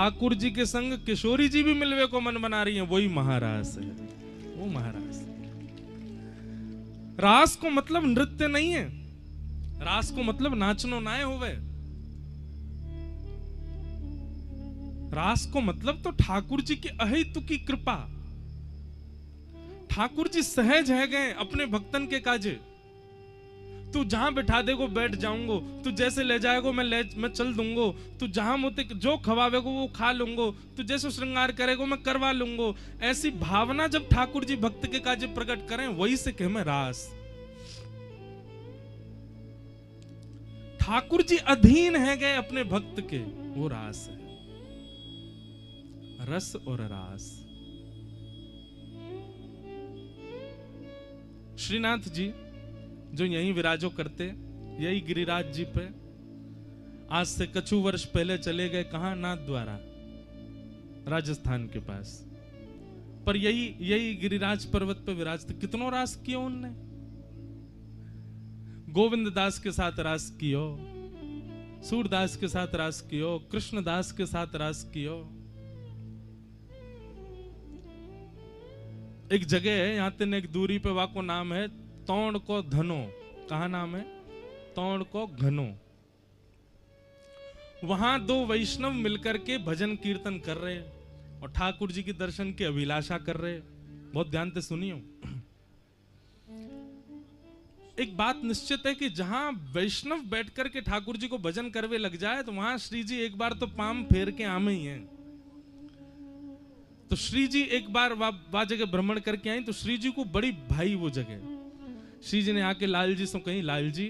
ठाकुर जी के संग किशोरी जी भी मिलवे को मन बना रही हैं, वही महारास है, वो महारास। रास को मतलब नृत्य नहीं है, रास को मतलब नाचनो नाय होवे। रास को मतलब तो ठाकुर जी की अहेतु की कृपा। ठाकुर जी सहज है गए अपने भक्तन के काजे। तू जहां बिठा देगो बैठ जाऊंगो, तू जैसे ले जाएगो मैं चल दूंगो, तू जहां मुझे जो खवावेगो वो खा लूंगो, तू जैसे श्रृंगार करेगो मैं करवा लूंगो। ऐसी भावना जब ठाकुर जी भक्त के काजे प्रकट करें, वही से कहे मैं रास। ठाकुर जी अधीन है गए अपने भक्त के, वो रास है। रस और रास। श्रीनाथ जी जो यहीं विराजो करते, यही गिरिराज जी पे आज से कछु वर्ष पहले चले गए, कहां? नाथ द्वारा, राजस्थान के पास। पर यही गिरिराज पर्वत पे विराजते। कितनो रास कियो उनने। गोविंद दास के साथ रास कियो, सूरदास के साथ रास कियो, कृष्णदास के साथ रास कियो। एक जगह है यहां तेन एक दूरी पे, वाको नाम है तौण को धनो। कहा नाम है? तौण को घनो। वहां दो वैष्णव मिलकर के भजन कीर्तन कर रहे और ठाकुर जी की दर्शन की अभिलाषा कर रहे। बहुत ध्यान से सुनियो। एक बात निश्चित है कि जहां वैष्णव बैठकर के ठाकुर जी को भजन करवे लग जाए, तो वहां श्री जी एक बार तो पाम फेर के आमे ही हैं। तो श्री जी एक बार वह जगह भ्रमण करके आई, तो श्री जी को बड़ी भाई वो जगह। श्री जी ने आके लाल जी से कही, लाल जी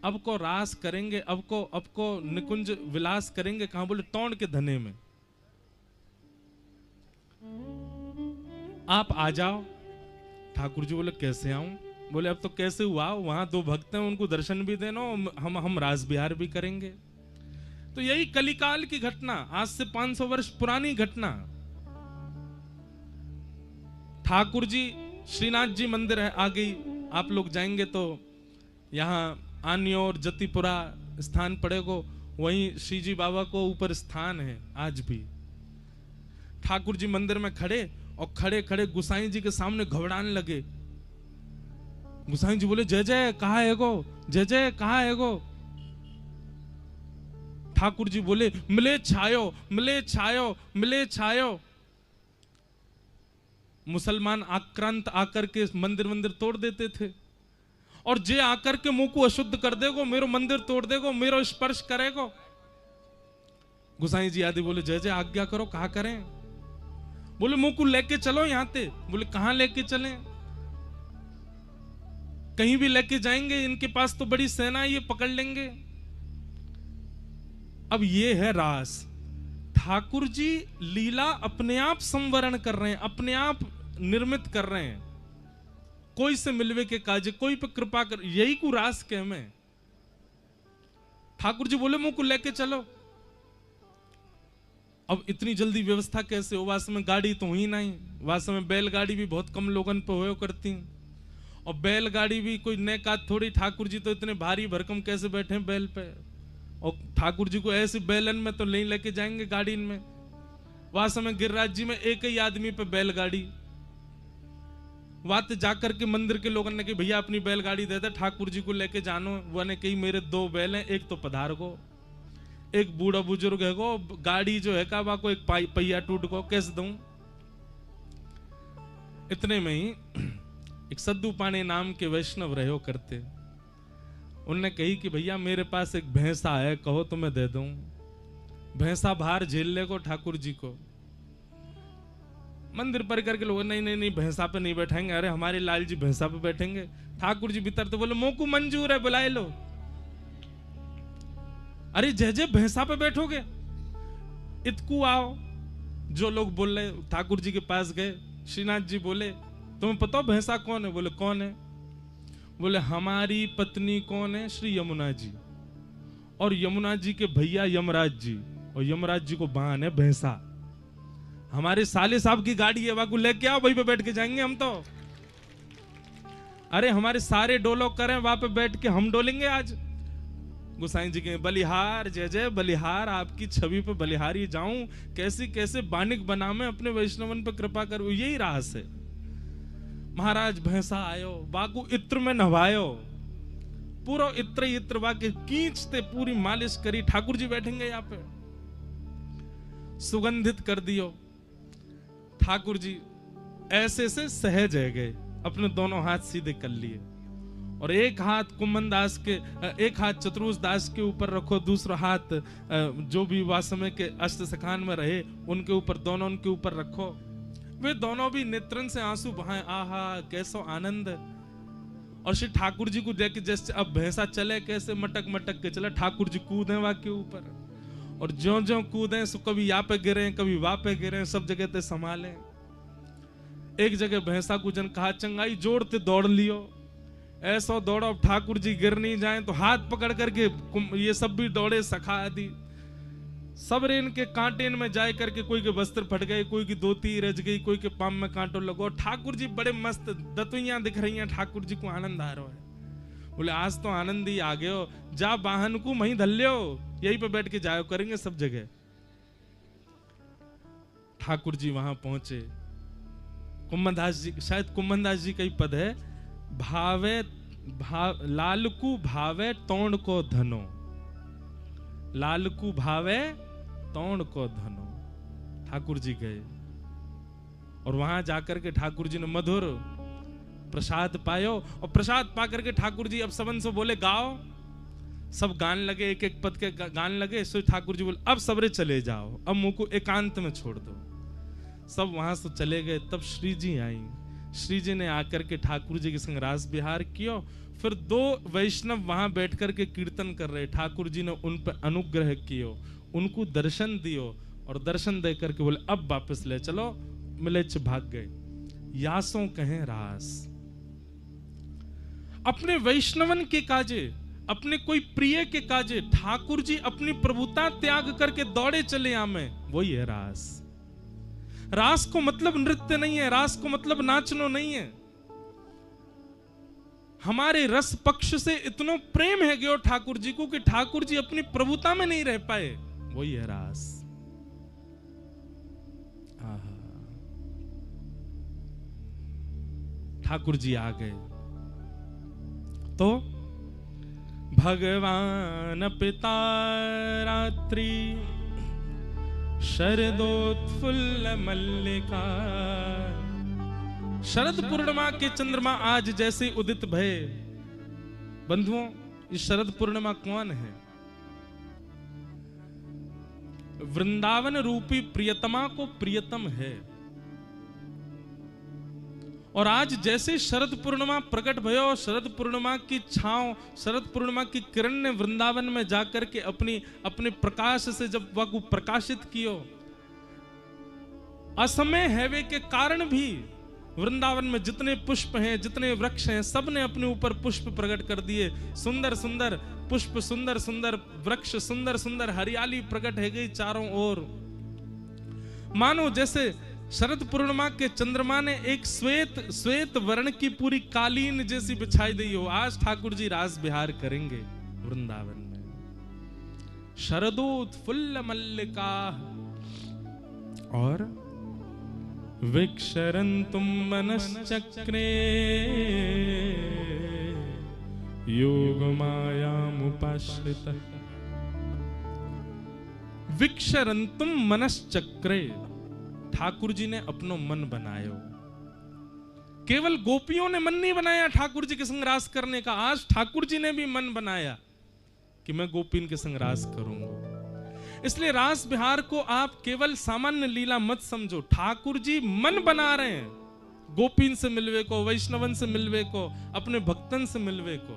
अब को रास करेंगे, अब को निकुंज विलास करेंगे। कहां? बोले तौण के धने में। आप आ जाओ। ठाकुर जी बोले कैसे आऊं? बोले अब तो कैसे हुआ, वहां दो भक्त हैं, उनको दर्शन भी देना, हम रास बिहार भी करेंगे। तो यही कलिकाल की घटना, आज से 500 वर्ष पुरानी घटना। ठाकुर जी श्रीनाथ जी मंदिर है, आ गई। आप लोग जाएंगे तो यहाँ आनी और जतिपुरा स्थान पड़ेगो, वहीं श्री जी बाबा को ऊपर स्थान है आज भी। ठाकुर जी मंदिर में खड़े और खड़े खड़े गुसाई जी के सामने घबराने लगे। गुसाई जी बोले जय जय कहाँ है गो, जय जय कहाँ है गो। ठाकुर जी बोले मिले छायो, मिले छायो, मिले छायो। मुसलमान आक्रांत आकर के मंदिर तोड़ देते थे, और जे आकर के मुंह को अशुद्ध कर देगो, मेरो मंदिर तोड़ देगो, मेरो स्पर्श करेगो। गुसाई जी आदि बोले जय जय आज्ञा करो, कहा करें? बोले मुंह को लेके चलो यहां ते। बोले कहां लेके चलें? कहीं भी लेके जाएंगे, इनके पास तो बड़ी सेना है, ये पकड़ लेंगे। अब ये है रास। ठाकुर जी लीला अपने आप संवरण कर रहे हैं, अपने आप निर्मित कर रहे हैं। कोई से मिलवे के काजे, कोई पे कृपा कर, यही को रास के में। ठाकुर जी बोले मुंह को लेके चलो। अब इतनी जल्दी व्यवस्था कैसे हो? वास्तव में गाड़ी तो हुई नहीं, वास्तव में बैलगाड़ी भी बहुत कम लोगन पे हो करती, और बैलगाड़ी भी कोई नए का थोड़ी। ठाकुर जी तो इतने भारी भरकम कैसे बैठे बैल पे, और ठाकुर जी को ऐसे बैलन में तो नहीं लेके जाएंगे गाड़ी में। वास्तव में गिरिराज जी में एक ही आदमी पे बैलगाड़ी। वात जाकर के मंदिर के लोगों ने कही भैया अपनी बैलगाड़ी दे दे, ठाकुर जी को लेके जानो। वो ने कही मेरे 2 बैल हैं, एक तो पधार गो, एक बूढ़ा बुजुर्ग है गो, गाड़ी जो है का को एक पहिया टूट गो, कैसे दूं? इतने में ही एक सद्दू पाने नाम के वैष्णव रहो करते, उनने कही कि भैया मेरे पास एक भैंसा है, कहो तो मैं दे दूं। भैंसा भार झेल ले को ठाकुर जी को। मंदिर परिकर के लोग नहीं नहीं नहीं भैंसा पे नहीं बैठेंगे। अरे हमारे लाल जी भैंसा पे बैठेंगे। ठाकुर जी भीतर तो बोले मोकू मंजूर है, बुलाए लो। अरे जय जय भैंसा पे बैठोगे, इतकू आओ। जो लोग बोल रहे ठाकुर जी के पास गए। श्रीनाथ जी बोले तुम्हें पता भैंसा कौन है? बोले कौन है? बोले हमारी पत्नी कौन है? श्री यमुना जी, और यमुना जी के भैया यमराज जी, और यमराज जी को वाहन है भैंसा। हमारे साले साहब की गाड़ी है, वाकू लेके आओ, वहीं पे बैठ के जाएंगे हम तो। अरे हमारे सारे डोलो करें, वहां पे बैठ के हम डोलेंगे आज। गोसाई जी के बलिहार जय जय बलिहार, आपकी छवि पे बलिहारी जाऊं, कैसी कैसे बानिक बना में अपने वैष्णवन पे कृपा करूं, यही रास है। महाराज भैंसा आयो, बाकू इत्र में नवायो, पूरा इत्र बाकी खींचते पूरी मालिश करी, ठाकुर जी बैठेंगे यहाँ पे, सुगंधित कर दियो। ठाकुर जी ऐसे से सहज है गए, अपने दोनों हाथ सीधे कर लिए, और एक हाथ कुम्मन दास के, एक हाथ चतुर्भुज दास के ऊपर रखो, दूसरा हाथ जो भी वासमे के अष्ट सखान में रहे उनके ऊपर, दोनों उनके ऊपर रखो। वे दोनों भी नेत्रन से आंसू बहाए, आहा कैसो आनंद। और श्री ठाकुर जी को देख के जैसे अब भैंसा चले कैसे मटक मटक के चला, ठाकुर जी कूदे वहां के ऊपर, और ज्यों ज्यों कूदे सो कभी यहाँ पे गिरे कभी वहां पे गिरे, सब जगह ते संभाले। एक जगह भैंसा को जन कहा चंगाई जोड़ते दौड़ लियो, ऐसा दौड़ो अब ठाकुर जी गिर नहीं जाए, तो हाथ पकड़ करके ये सब भी दौड़े, सखा आदि सब रेन के कांटे में जाए करके, कोई के वस्त्र फट गए, कोई की धोती रच गई, कोई के पाम में कांटो लगो। ठाकुर जी बड़े मस्त दतुइयां दिख रही हैं, ठाकुर जी को आनंद आ रहा है। बोले आज तो आनंद ही आ गयो, जा वाहन को वहीं धल्यो, यहीं पे बैठ के जायो करेंगे सब जगह। ठाकुर जी वहां पहुंचे, कुम्मनदास जी, शायद कुम्मनदास जी का ही पद है, भावे लालकू भावे तोड़ को धनो, लालकू भावे तोड़ को धनो। ठाकुर जी गए और वहां जाकर के ठाकुर जी ने मधुर प्रसाद पायो, और प्रसाद पा करके ठाकुर जी अब सबन से बोले गाओ, सब गान लगे, एक एक पद के गान लगे। सो ठाकुर जी बोले अब सबरे चले जाओ, अब मुंह को एकांत में छोड़ दो। सब वहां से चले गए। तब श्री जी आई, श्री जी ने आकर के ठाकुर जी के संग रास विहार किया। फिर दो वैष्णव वहां बैठ करके कीर्तन कर रहे, ठाकुर जी ने उन पर अनुग्रह कियो, उनको दर्शन दियो, और दर्शन दे करके बोले अब वापस ले चलो, मिलेच भाग गए। यासों कहें रास, अपने वैष्णवन के काजे, अपने कोई प्रिय के काजे ठाकुर जी अपनी प्रभुता त्याग करके दौड़े चले आमे, वही है रास। रास को मतलब नृत्य नहीं है, रास को मतलब नाचनो नहीं है। हमारे रस पक्ष से इतना प्रेम है गयो ठाकुर जी को कि ठाकुर जी अपनी प्रभुता में नहीं रह पाए, वही है रास। ठाकुर जी आ गए तो भगवान पिता रात्रि शरदोत्फुल्ल मल्लिका। शरद पूर्णिमा के चंद्रमा आज जैसे उदित भये। बंधुओं, इस शरद पूर्णिमा कौन है? वृंदावन रूपी प्रियतमा को प्रियतम है। और आज जैसे शरद पूर्णिमा प्रकट भयो, शरद पूर्णिमा की छांव, शरद पूर्णिमा की किरण ने वृंदावन में जाकर के अपने प्रकाश से जब वह प्रकाशित कियो, असमय हैवे के कारण भी वृंदावन में जितने पुष्प हैं, जितने वृक्ष हैं, सब ने अपने ऊपर पुष्प प्रकट कर दिए। सुंदर सुंदर पुष्प, सुंदर सुंदर वृक्ष, सुंदर सुंदर हरियाली प्रकट है गई चारों ओर। मानो जैसे शरद पूर्णिमा के चंद्रमा ने एक श्वेत वर्ण की पूरी कालीन जैसी बिछाई दी हो। आज ठाकुर जी रास विहार करेंगे वृंदावन में। शरदोत्फुल्ल मल्लिका और विक्षरन्तुम मनश्चक्रे योगमायामुपाश्रितः। विक्षरन्तुम मनश्चक्रे, ठाकुर जी ने अपनो मन बनायो। केवल गोपियों ने मन नहीं बनाया ठाकुर जी के संग रास करने का, आज ठाकुर जी ने भी मन बनाया कि मैं गोपीन के संग रास करूंगा। इसलिए रास विहार को आप केवल सामान्य लीला मत समझो, ठाकुर जी मन बना रहे हैं गोपीन से मिलवे को, वैष्णवन से मिलवे को, अपने भक्तन से मिलवे को।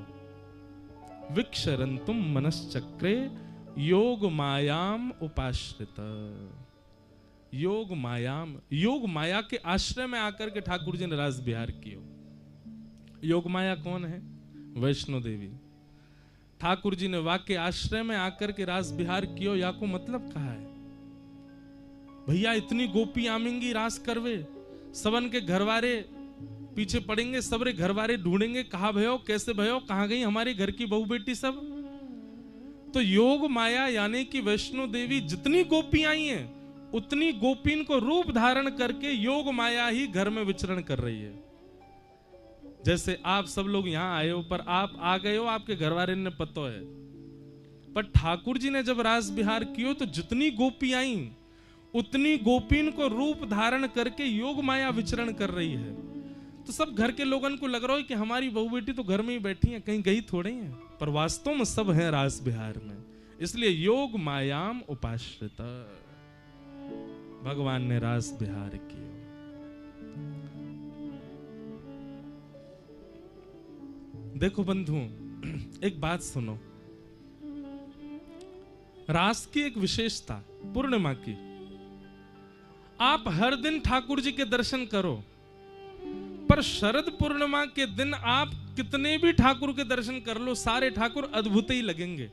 विक्षरन्तुम मनश्चक्रे योग मायाम उपाश्रित। योग मायाम, योग माया के आश्रय में आकर के ठाकुर जी ने रास विहार किया। योग माया कौन है? वैष्णो देवी। ठाकुर जी ने वाक्य आश्रय में आकर के रास विहार कियो, या को मतलब कहा है भैया इतनी गोपी आमेंगी रास करवे, सबन के घरवारे पीछे पड़ेंगे, सबरे घरवारे ढूंढेंगे, कहा भयो, कैसे भयो, कहां गई हमारे घर की बहू बेटी सब। तो योग माया यानी कि वैष्णो देवी जितनी गोपी आई हैं उतनी गोपीन को रूप धारण करके योग माया ही घर में विचरण कर रही है। जैसे आप सब लोग यहां आए हो, पर आप आ गए हो, आपके घर वाले ने पता है, पर ठाकुर जी ने जब रास बिहार कियो तो जितनी गोपी आई उतनी गोपीन को रूप धारण करके योग माया विचरण कर रही है। तो सब घर के लोगों को लग रहा है कि हमारी बहू बेटी तो घर में ही बैठी है, कहीं गई थोड़ी है, पर वास्तव में सब है रास बिहार में। इसलिए योग मायाम उपाश्रित भगवान ने रास बिहार किया। देखो बंधु, एक बात सुनो, रास की एक विशेषता पूर्णिमा की, आप हर दिन ठाकुर जी के दर्शन करो, पर शरद पूर्णिमा के दिन आप कितने भी ठाकुर के दर्शन कर लो, सारे ठाकुर अद्भुत ही लगेंगे।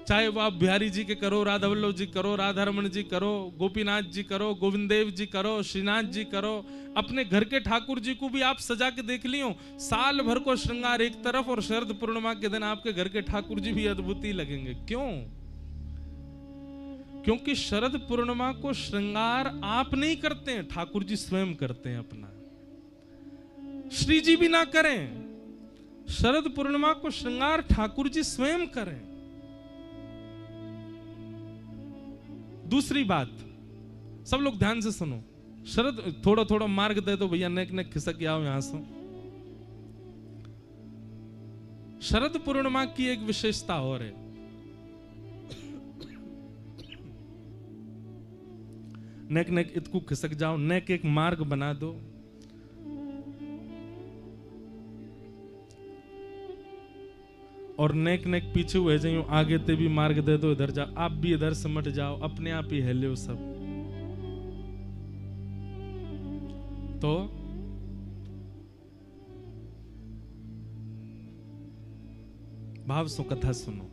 चाहे वो आप बिहारी जी के करो, राधा वल्लभ जी करो, राधा रमन जी करो, गोपीनाथ जी करो, गोविंद देव जी करो, श्रीनाथ जी करो, अपने घर के ठाकुर जी को भी आप सजा के देख लियो, साल भर को श्रृंगार एक तरफ और शरद पूर्णिमा के दिन आपके घर के ठाकुर जी भी अद्भुत ही लगेंगे। क्यों? क्योंकि शरद पूर्णिमा को श्रृंगार आप नहीं करते हैं, ठाकुर जी स्वयं करते हैं अपना, श्री जी भी ना करें, शरद पूर्णिमा को श्रृंगार ठाकुर जी स्वयं करें। दूसरी बात, सब लोग ध्यान से सुनो, शरद थोड़ा थोड़ा मार्ग दे दो भैया, नेक नेक खिसक आओ यहां से। शरद पूर्णिमा की एक विशेषता और है, नेक नेक इतकू खिसक जाओ, नेक एक मार्ग बना दो। और नेक नेक पीछे हुए जाइयो, आगे ते भी मार्ग दे दो, इधर जाओ, आप भी इधर से मट जाओ, अपने आप ही हिले सब। तो भाव सो कथा सुनो।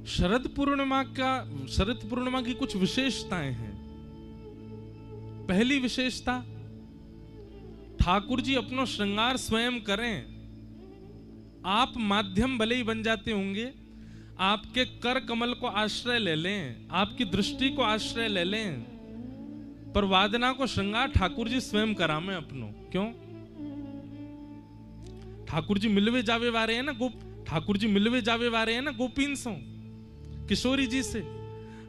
शरद पूर्णिमा की कुछ विशेषताएं हैं। पहली विशेषता, ठाकुर जी अपना श्रृंगार स्वयं करें। आप माध्यम भले ही बन जाते होंगे, आपके कर कमल को आश्रय ले लें, आपकी दृष्टि को आश्रय ले लें, पर वादना को श्रृंगार ठाकुर जी स्वयं करामें अपनो। क्यों? ठाकुर जी मिलवे जावे वारे हैं ना, ठाकुर जी मिलवे जावे वारे हैं ना गोपीन सो, किशोरी जी से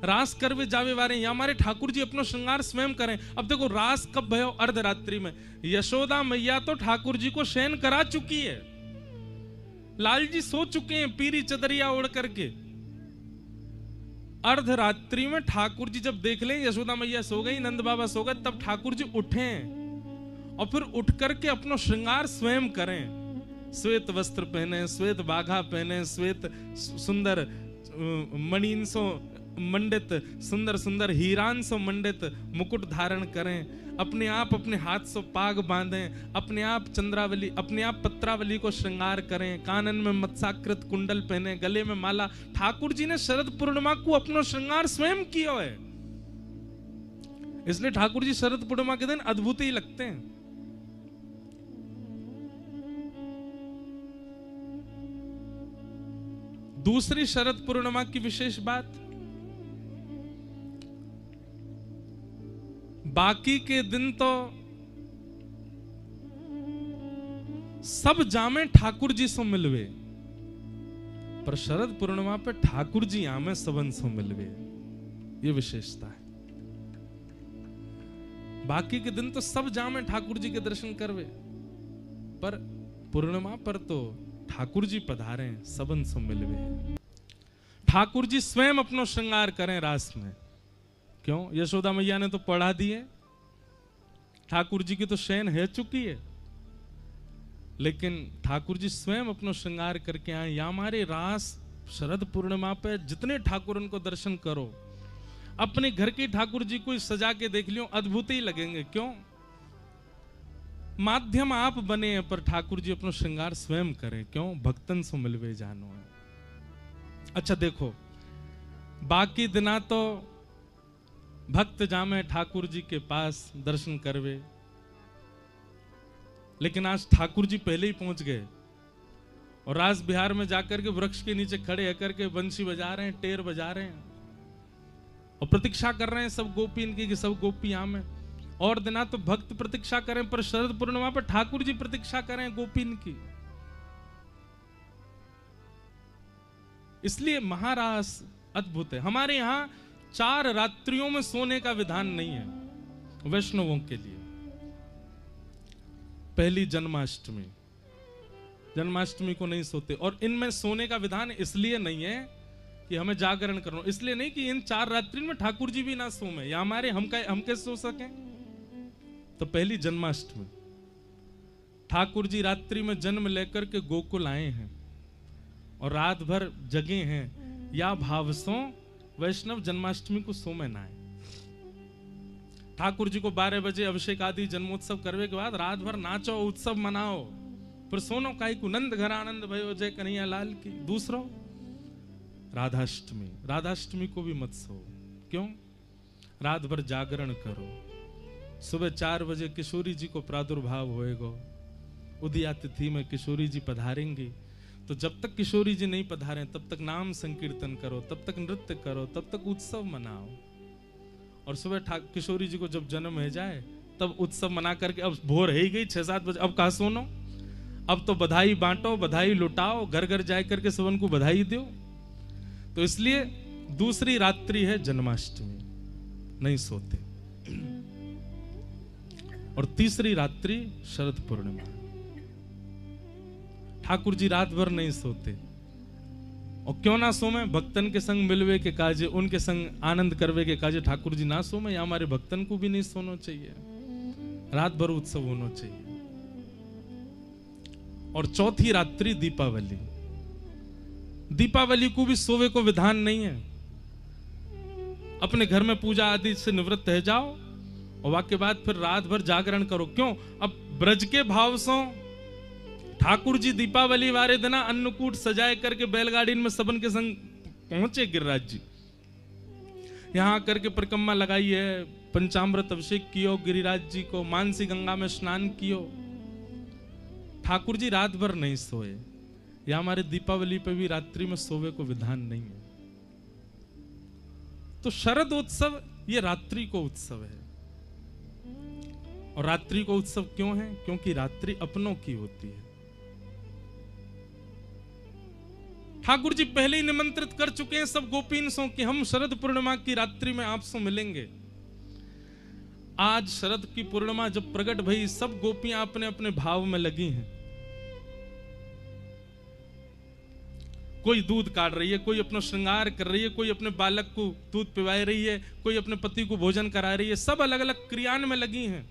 रास करवे जावे वारे, या हमारे ठाकुर जी अपना श्रृंगार स्वयं करें। अब देखो, रास कब भयो? अर्धरात्रि में। यशोदा मैया तो ठाकुर जी को शयन करा चुकी है, लाल जी सो चुके हैं पीरी चदरिया ओढ़ करके। अर्धरात्रि में ठाकुर जी जब देख लें यशोदा मैया सो गई, नंद बाबा सो गए, तब ठाकुर जी उठे और फिर उठ करके अपना श्रृंगार स्वयं करें। श्वेत वस्त्र पहने, श्वेत बाघा पहने, श्वेत सुंदर मणिन सो मंडित, सुंदर सुंदर हीरान सो मंडित मुकुट धारण करें, अपने आप अपने हाथ से पाग बांधें, अपने आप चंद्रावली, अपने आप पत्रावली को श्रृंगार करें, कानन में मत्स्याकृत कुंडल पहने, गले में माला। ठाकुर जी ने शरद पूर्णिमा को अपना श्रृंगार स्वयं किया है, इसलिए ठाकुर जी शरद पूर्णिमा के दिन अद्भुत ही लगते हैं। दूसरी शरद पूर्णिमा की विशेष बात, बाकी के दिन तो सब जामे ठाकुर जी से मिलवे, पर शरद पूर्णिमा पे ठाकुर जी आमे सबन से मिलवे, ये विशेषता है। बाकी के दिन तो सब जामे ठाकुर जी के दर्शन करवे, पर पूर्णिमा पर तो ठाकुर जी पधारे सबन से मिलवे। ठाकुर जी स्वयं अपनो श्रृंगार करें रास में। क्यों? यशोदा मैया ने तो पढ़ा दिए, ठाकुर जी की तो शयन है चुकी है, लेकिन ठाकुर जी स्वयं अपनो श्रृंगार करके आए। या हमारे रास शरद पूर्णिमा पे जितने ठाकुर उनको दर्शन करो, अपने घर के ठाकुर जी को सजा के देख लियो, अद्भुत ही लगेंगे। क्यों? माध्यम आप बने हैं, पर ठाकुर जी अपना श्रृंगार स्वयं करें। क्यों? भक्तन सो मिलवे जानो है। अच्छा देखो, बाकी दिना तो भक्त जामे ठाकुर जी के पास दर्शन करवे, लेकिन आज ठाकुर जी पहले ही पहुंच गए, और रास बिहार में जाकर के वृक्ष के नीचे खड़े होकर के बंसी बजा रहे हैं, टेर बजा रहे हैं और प्रतीक्षा कर रहे हैं सब गोपी इनकी कि सब गोपी आमे। और दिना तो भक्त प्रतीक्षा करें, पर शरद पूर्णिमा पर ठाकुर जी प्रतीक्षा करें गोपीन की। इसलिए महारास अद्भुत है। हमारे यहां 4 रात्रियों में सोने का विधान नहीं है वैष्णवों के लिए। पहली जन्माष्टमी, जन्माष्टमी को नहीं सोते, और इनमें सोने का विधान इसलिए नहीं है कि हमें जागरण करना, इसलिए नहीं कि इन 4 रात्रि में ठाकुर जी भी ना सोए या हमारे हम कैसे सो सकें। तो पहली जन्माष्टमी, ठाकुर जी रात्रि में जन्म लेकर के गोकुल आए हैं और रात भर जगे हैं, या भाव सो वैष्णव जन्माष्टमी को सोमे ना आए। ठाकुर जी को 12 बजे अभिषेक आदि जन्मोत्सव करने के बाद रात भर नाचो, उत्सव मनाओ, फिर सोनो काई को नंद घर आनंद भयो जय कन्हैया लाल की। दूसरो राधाष्टमी, राधाष्टमी को भी मत सो। क्यों? रात भर जागरण करो। सुबह 4 बजे किशोरी जी को प्रादुर्भाव होएगा, उदया तिथि में किशोरी जी पधारेंगी। तो जब तक किशोरी जी नहीं पधारे तब तक नाम संकीर्तन करो, तब तक नृत्य करो, तब तक उत्सव मनाओ। और सुबह किशोरी जी को जब जन्म हो जाए तब उत्सव मना करके, अब भोर ही गई 6-7 बजे, अब कहा सोनो, अब तो बधाई बांटो, बधाई लुटाओ, घर घर जाए करके सबन को बधाई दो। तो इसलिए दूसरी रात्रि है जन्माष्टमी, नहीं सोते। और तीसरी रात्रि शरद पूर्णिमा, ठाकुर जी रात भर नहीं सोते। और क्यों ना सोमे? भक्तन के संग मिलवे के काजे, उनके संग आनंद करवे के काजे ठाकुर जी ना सोमे, या हमारे भक्तन को भी नहीं सोना चाहिए, रात भर उत्सव होना चाहिए। और चौथी रात्रि दीपावली, दीपावली को भी सोवे को विधान नहीं है। अपने घर में पूजा आदि से निवृत्त रह जाओ और वाके बाद फिर रात भर जागरण करो। क्यों? अब ब्रज के भाव सो ठाकुर जी दीपावली वाले दिन अन्नकूट सजाए करके बैलगाड़ी में सबन के संग पहुंचे गिरिराज जी। यहां करके परिक्रमा लगाई है, पंचामृत अभिषेक कियो गिरिराज जी को, मानसी गंगा में स्नान कियो। ठाकुर जी रात भर नहीं सोए, या हमारे दीपावली पे भी रात्रि में सोवे को विधान नहीं है। तो शरद उत्सव ये रात्रि को उत्सव है। और रात्रि को उत्सव क्यों है? क्योंकि रात्रि अपनों की होती है। ठाकुर जी पहले ही निमंत्रित कर चुके हैं सब गोपीन सो कि हम शरद पूर्णिमा की रात्रि में आपसे मिलेंगे। आज शरद की पूर्णिमा जब प्रकट भई, सब गोपियां अपने अपने भाव में लगी हैं। कोई दूध काट रही है, कोई अपना श्रृंगार कर रही है, कोई अपने बालक को दूध पिला रही है, कोई अपने पति को भोजन करा रही है। सब अलग अलग क्रियान में लगी हैं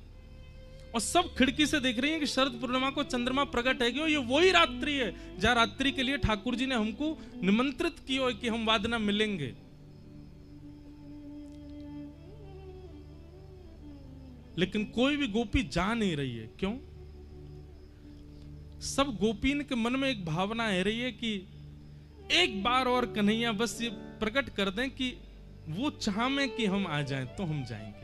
और सब खिड़की से देख रही हैं कि शरद पूर्णिमा को चंद्रमा प्रकट है, ये वही रात्रि है जहां रात्रि के लिए ठाकुर जी ने हमको निमंत्रित किया कि हम वादना मिलेंगे। लेकिन कोई भी गोपी जा नहीं रही है। क्यों? सब गोपीन के मन में एक भावना है रही है कि एक बार और कन्हैया बस ये प्रकट कर दें कि वो चाहे कि हम आ जाएं तो हम जाएंगे।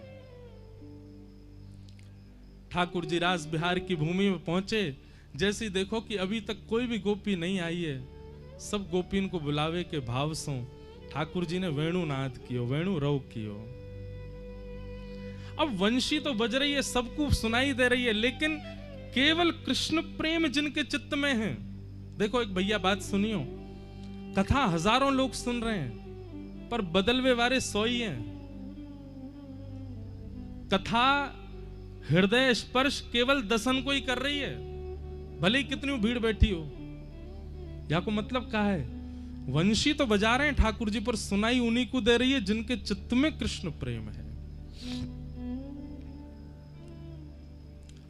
ठाकुर जी रास बिहार की भूमि में पहुंचे, जैसे देखो कि अभी तक कोई भी गोपी नहीं आई है, सब गोपीन को बुलावे के भाव से ठाकुर जी ने वेणु नाद कियो, वेणु रव कियो। अब वंशी तो बज रही है, सबको सुनाई दे रही है, लेकिन केवल कृष्ण प्रेम जिनके चित्त में है। देखो एक भैया बात सुनियो, कथा हजारों लोग सुन रहे हैं पर बदलवे वाले 100 ही हैं। कथा हृदय स्पर्श केवल 10 को ही कर रही है, भले ही कितनी भीड़ बैठी हो। यहां को मतलब क्या है? वंशी तो बजा रहे हैं ठाकुर जी, पर सुनाई उन्हीं को दे रही है जिनके चित्त में कृष्ण प्रेम है।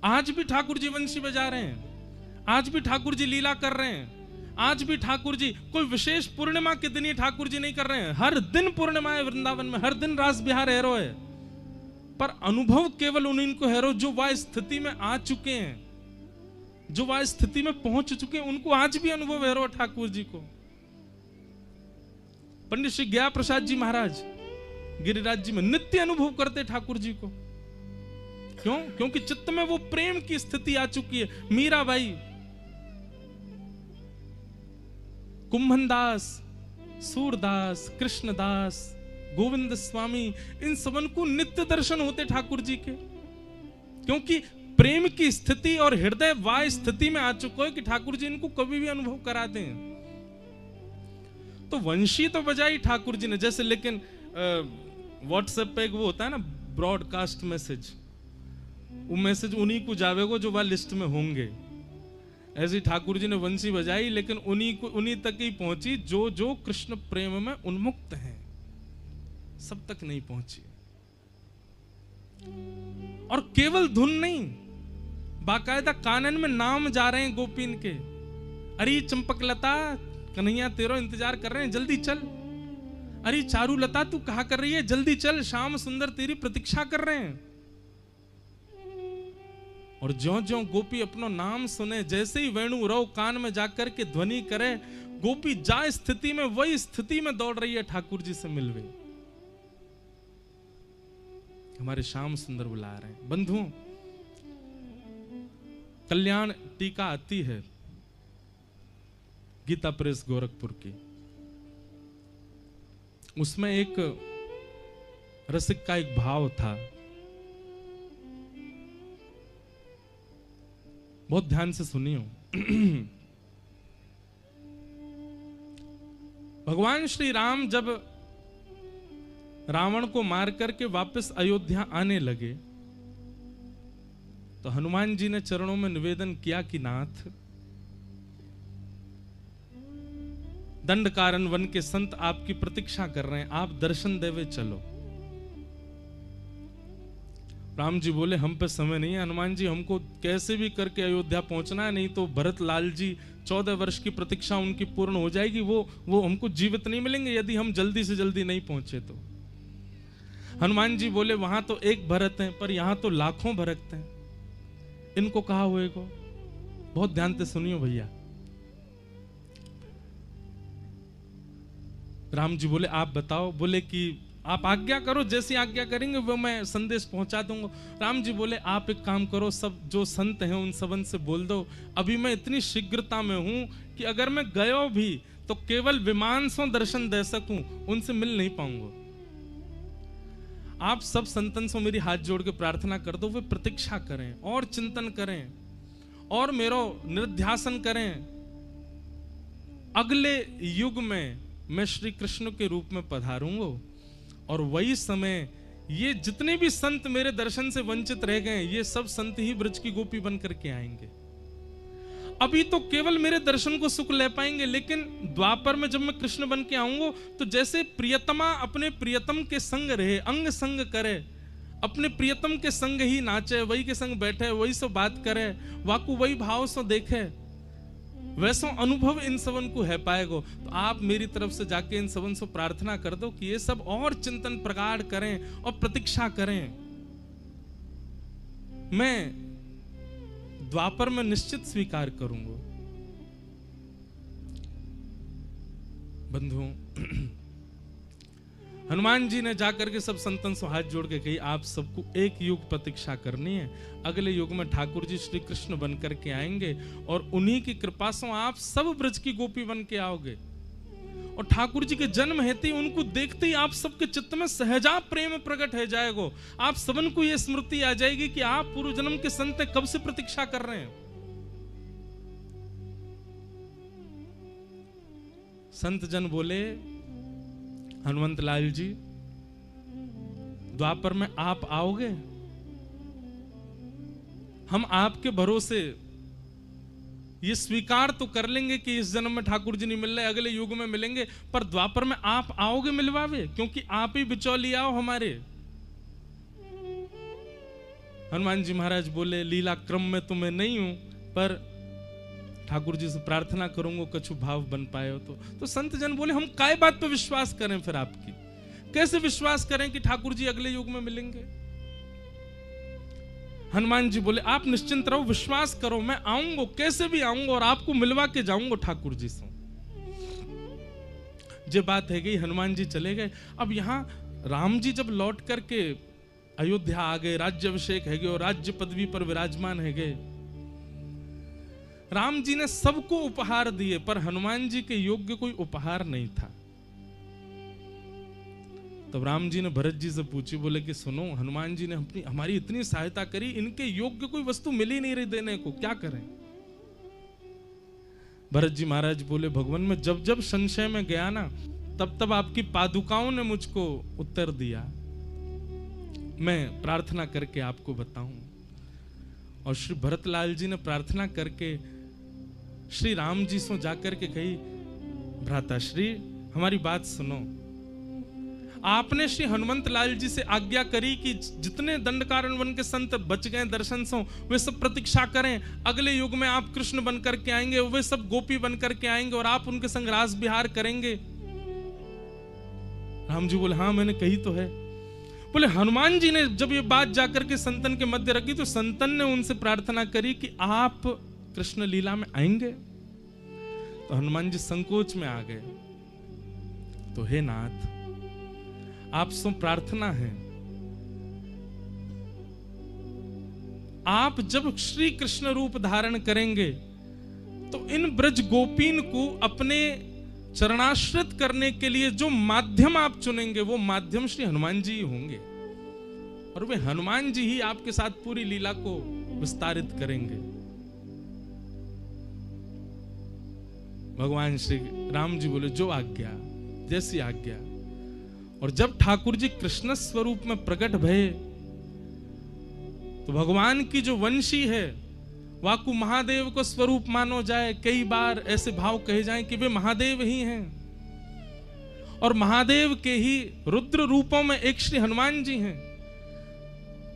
आज भी ठाकुर जी वंशी बजा रहे हैं, आज भी ठाकुर जी लीला कर रहे हैं, आज भी ठाकुर जी कोई विशेष पूर्णिमा के दिन ही ठाकुर जी नहीं कर रहे हैं। हर दिन पूर्णिमा है वृंदावन में, हर दिन रास बिहार हैरो है, पर अनुभव केवल उन्हीं को हैरो जो वह स्थिति में आ चुके हैं, जो वह स्थिति में पहुंच चुके हैं, उनको आज भी अनुभव हैरो ठाकुर जी को। पंडित श्री गया प्रसाद जी महाराज गिरिराज जी में नित्य अनुभव करते ठाकुर जी को। क्यों? क्योंकि चित्त में वो प्रेम की स्थिति आ चुकी है। मीराबाई कुंभनदास, सूरदास, कृष्णदास, गोविंद स्वामी, इन सबन को नित्य दर्शन होते ठाकुर जी के, क्योंकि प्रेम की स्थिति और हृदय वाय स्थिति में आ चुका है कि ठाकुर जी इनको कभी भी अनुभव कराते हैं। तो वंशी तो बजाई ठाकुर जी ने, जैसे लेकिन व्हाट्सएप पे एक वो होता है ना ब्रॉडकास्ट मैसेज, वो मैसेज उन्हीं को जावेगो जो वह लिस्ट में होंगे। ऐसे ठाकुर जी ने वंशी बजाई, लेकिन उन्हीं तक ही पहुंची जो जो कृष्ण प्रेम में उन्मुक्त हैं, सब तक नहीं पहुंची। और केवल धुन नहीं, बाकायदा कानन में नाम जा रहे हैं गोपीन के, अरे चंपकलता कन्हैया तेरो इंतजार कर रहे हैं, जल्दी चल। अरे चारुलता तू कहा कर रही है, जल्दी चल, श्याम सुंदर तेरी प्रतीक्षा कर रहे हैं। और ज्यों ज्यों गोपी अपना नाम सुने, जैसे ही वेणु रव कान में जाकर के ध्वनि करे, गोपी जा स्थिति में वही स्थिति में दौड़ रही है ठाकुर जी से मिलवे। हमारे श्याम सुंदर बुला रहे हैं। बंधुओं, कल्याण टीका आती है गीता प्रेस गोरखपुर की, उसमें एक रसिक का एक भाव था, बहुत ध्यान से सुनियो। भगवान श्री राम जब रावण को मार करके वापस अयोध्या आने लगे, तो हनुमान जी ने चरणों में निवेदन किया कि नाथ, दंडकारन वन के संत आपकी प्रतीक्षा कर रहे हैं, आप दर्शन देवे चलो। राम जी बोले हम पे समय नहीं है हनुमान जी, हमको कैसे भी करके अयोध्या पहुंचना है, नहीं तो भरत लाल जी 14 वर्ष की प्रतीक्षा उनकी पूर्ण हो जाएगी, वो हमको जीवित नहीं मिलेंगे यदि हम जल्दी से जल्दी नहीं पहुंचे तो। हनुमान जी बोले वहां तो एक भरत है, पर यहां तो लाखों भरत हैं, इनको कहा हुए को। बहुत ध्यान से सुनियो भैया। राम जी बोले आप बताओ, बोले कि आप आज्ञा करो, जैसी आज्ञा करेंगे वो मैं संदेश पहुंचा दूंगा। राम जी बोले आप एक काम करो, सब जो संत हैं उन सबन से बोल दो, अभी मैं इतनी शीघ्रता में हूं कि अगर मैं गयो भी तो केवल विमान से दर्शन दे सकूं, उनसे मिल नहीं पाऊंगा। आप सब संतन से मेरी हाथ जोड़ के प्रार्थना कर दो, वे प्रतीक्षा करें और चिंतन करें और मेरो निर्ध्यासन करें। अगले युग में मैं श्री कृष्ण के रूप में पधारूंगा, और वही समय ये जितने भी संत मेरे दर्शन से वंचित रह गए, ये सब संत ही ब्रज की गोपी बन करके आएंगे। अभी तो केवल मेरे दर्शन को सुख ले पाएंगे, लेकिन द्वापर में जब मैं कृष्ण बन के आऊंगा, तो जैसे प्रियतमा अपने प्रियतम के संग रहे, अंग संग करे, अपने प्रियतम के संग ही नाचे, वही के संग बैठे, वही सो बात करे, वाकू वही भाव सो देखे, वैसा अनुभव इन सबन को है पाएगो। तो आप मेरी तरफ से जाके इन सबन से प्रार्थना कर दो कि ये सब और चिंतन प्रगाढ़ करें और प्रतीक्षा करें। मैं द्वापर में निश्चित स्वीकार करूंगा। बंधुओं, हनुमान जी ने जाकर के सब संतन से हाथ जोड़ के कही आप सबको एक युग प्रतीक्षा करनी है, अगले युग में ठाकुर जी श्री कृष्ण बन करके आएंगे और उन्हीं की कृपा से आप सब ब्रज की गोपी बन के आओगे। और ठाकुर जी के जन्म हेतु ही उनको देखते ही आप सबके चित्त में सहजा प्रेम प्रकट हो जाएगा। आप सबन को यह स्मृति आ जाएगी कि आप पूर्व जन्म के संत कब से प्रतीक्षा कर रहे हैं। संत जन बोले हनुमंत लाल जी, द्वापर में आप आओगे, हम आपके भरोसे ये स्वीकार तो कर लेंगे कि इस जन्म में ठाकुर जी नहीं मिल रहे, अगले युग में मिलेंगे, पर द्वापर में आप आओगे मिलवावे, क्योंकि आप ही बिचौलिया हो हमारे। हनुमान जी महाराज बोले लीला क्रम में तो मैं नहीं हूं, पर ठाकुर जी से प्रार्थना करूंगा कछु भाव बन पाए हो तो संत जन बोले हम काय बात पे विश्वास करें, फिर आपकी कैसे विश्वास करें कि ठाकुर जी अगले युग में मिलेंगे। हनुमान जी बोले आप निश्चिंत रहो, विश्वास करो, मैं आऊंगा, कैसे भी आऊंगा और आपको मिलवा के जाऊंगा ठाकुर जी से। ये बात है गई, हनुमान जी चले गए। अब यहां राम जी जब लौट करके अयोध्या आ गए, राज्य अभिषेक है गए और राज्य पदवी पर विराजमान है गए, राम जी ने सबको उपहार दिए, पर हनुमान जी के योग्य कोई उपहार नहीं था। तब राम जी ने भरत जी से पूछी, बोले कि सुनो, हनुमान जी ने हमारी इतनी सहायता करी, इनके योग्य कोई वस्तु मिल ही नहीं रही देने को, क्या करें? भरत जी महाराज बोले, भगवान मैं जब जब संशय में गया ना, तब तब आपकी पादुकाओं ने मुझको उत्तर दिया। मैं प्रार्थना करके आपको बताऊं। और श्री भरतलाल जी ने प्रार्थना करके श्री राम जी से जाकर के कही, भ्राता श्री हमारी बात सुनो। आपने श्री हनुमंत लाल जी से आज्ञा करी कि जितने दंडकारण्य वन के संत बच गए दर्शन से, वे सब प्रतीक्षा करें, अगले युग में आप कृष्ण बन करके आएंगे, वे सब गोपी बन करके आएंगे और आप उनके संग रास विहार करेंगे। राम जी बोले, हाँ मैंने कही तो है। बोले, हनुमान जी ने जब ये बात जाकर के संतन के मध्य रखी, तो संतन ने उनसे प्रार्थना करी कि आप कृष्ण लीला में आएंगे। तो हनुमान जी संकोच में आ गए। तो हे नाथ, आप सो प्रार्थना है, आप जब श्री कृष्ण रूप धारण करेंगे तो इन ब्रज गोपीन को अपने चरणाश्रित करने के लिए जो माध्यम आप चुनेंगे, वो माध्यम श्री हनुमान जी ही होंगे, और वे हनुमान जी ही आपके साथ पूरी लीला को विस्तारित करेंगे। भगवान श्री राम जी बोले, जो आज्ञा, जैसी आज्ञा। और जब ठाकुर जी कृष्ण स्वरूप में प्रकट भये, तो भगवान की जो वंशी है, वाकु महादेव को स्वरूप मानो जाए। कई बार ऐसे भाव कहे जाएं कि वे महादेव ही हैं, और महादेव के ही रुद्र रूपों में एक श्री हनुमान जी हैं।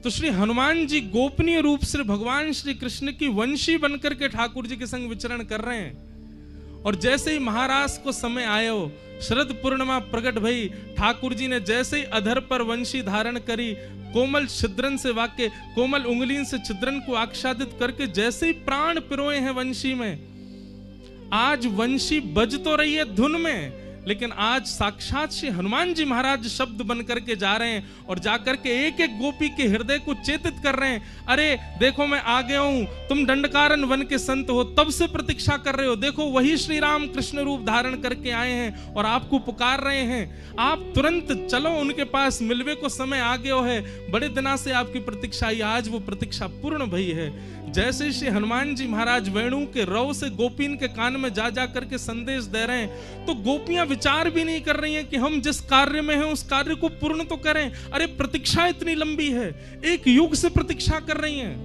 तो श्री हनुमान जी गोपनीय रूप से भगवान श्री कृष्ण की वंशी बनकर के ठाकुर जी के संग विचरण कर रहे हैं। और जैसे ही महाराज को समय आयो, शरद पूर्णिमा प्रकट भई, ठाकुर जी ने जैसे ही अधर पर वंशी धारण करी, कोमल छिद्रन से वाक्य, कोमल उंगलियों से छिद्रन को आच्छादित करके जैसे ही प्राण पिरोए हैं वंशी में। आज वंशी बज तो रही है धुन में, लेकिन आज साक्षात श्री हनुमान जी महाराज शब्द बन करके जा रहे हैं, और जाकर के एक एक गोपी के हृदय को चेतित कर रहे हैं। अरे देखो मैं आ गया हूं, तुम दंडकारण्य वन के संत हो, तब से प्रतीक्षा कर रहे हो, देखो वही श्री राम कृष्ण रूप धारण करके आए हैं और आपको पुकार रहे हैं। आप तुरंत चलो, उनके पास मिलवे को समय आ गया है, बड़े दिना से आपकी प्रतीक्षा आई, आज वो प्रतीक्षा पूर्ण भई है। जैसे श्री हनुमान जी महाराज वेणु के रव से गोपीन के कान में जा जा करके संदेश दे रहे हैं, तो गोपियां विचार भी नहीं कर रही हैं कि हम जिस कार्य में हैं उस कार्य को पूर्ण तो करें। अरे प्रतीक्षा इतनी लंबी है, एक युग से प्रतीक्षा कर रही हैं।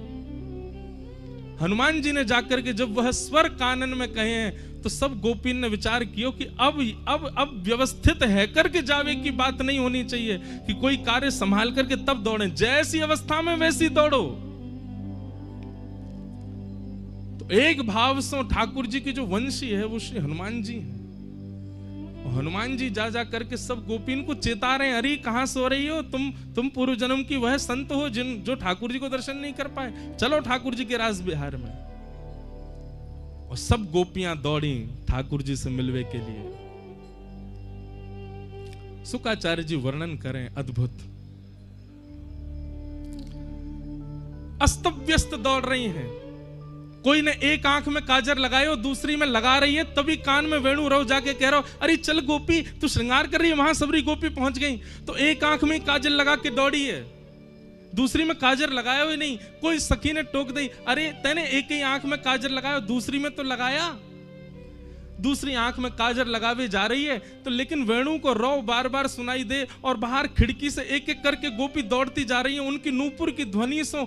हनुमान जी ने जाकर के जब वह स्वर कानन में कहे हैं, तो सब गोपीन ने विचार किया कि अब व्यवस्थित है करके जावे की बात नहीं होनी चाहिए कि कोई कार्य संभाल करके तब दौड़े, जैसी अवस्था में वैसी दौड़ो। तो एक भाव से ठाकुर जी की जो वंशी है वो श्री हनुमान जी है। हनुमान जी जा जा करके सब गोपीन को चेता रहे हैं, अरे कहां सो रही हो तुम पूर्व जन्म की वह संत हो जो ठाकुर जी को दर्शन नहीं कर पाए, चलो ठाकुर जी के रास विहार में। और सब गोपियां दौड़ी ठाकुर जी से मिलवे के लिए। शुकाचार्य जी वर्णन करें, अद्भुत, अस्त व्यस्त दौड़ रही हैं। कोई ने एक आंख में काजर लगाए और दूसरी में लगा रही है, तभी कान में वेणु रव जाके कह रहा हो, अरे चल गोपी तू श्रृंगार कर रही है, वहां सबरी गोपी पहुंच गई। तो एक आंख में काजल लगा के दौड़ी है, दूसरी में काजर लगाया हुई नहीं। कोई सखी ने टोक दी, अरे तैने एक ही आंख में काजर लगाया, दूसरी में तो लगाया। दूसरी आंख में काजर लगावे जा रही है, तो लेकिन वेणु को रव बार बार सुनाई दे, और बाहर खिड़की से एक एक करके गोपी दौड़ती जा रही है, उनकी नूपुर की ध्वनि से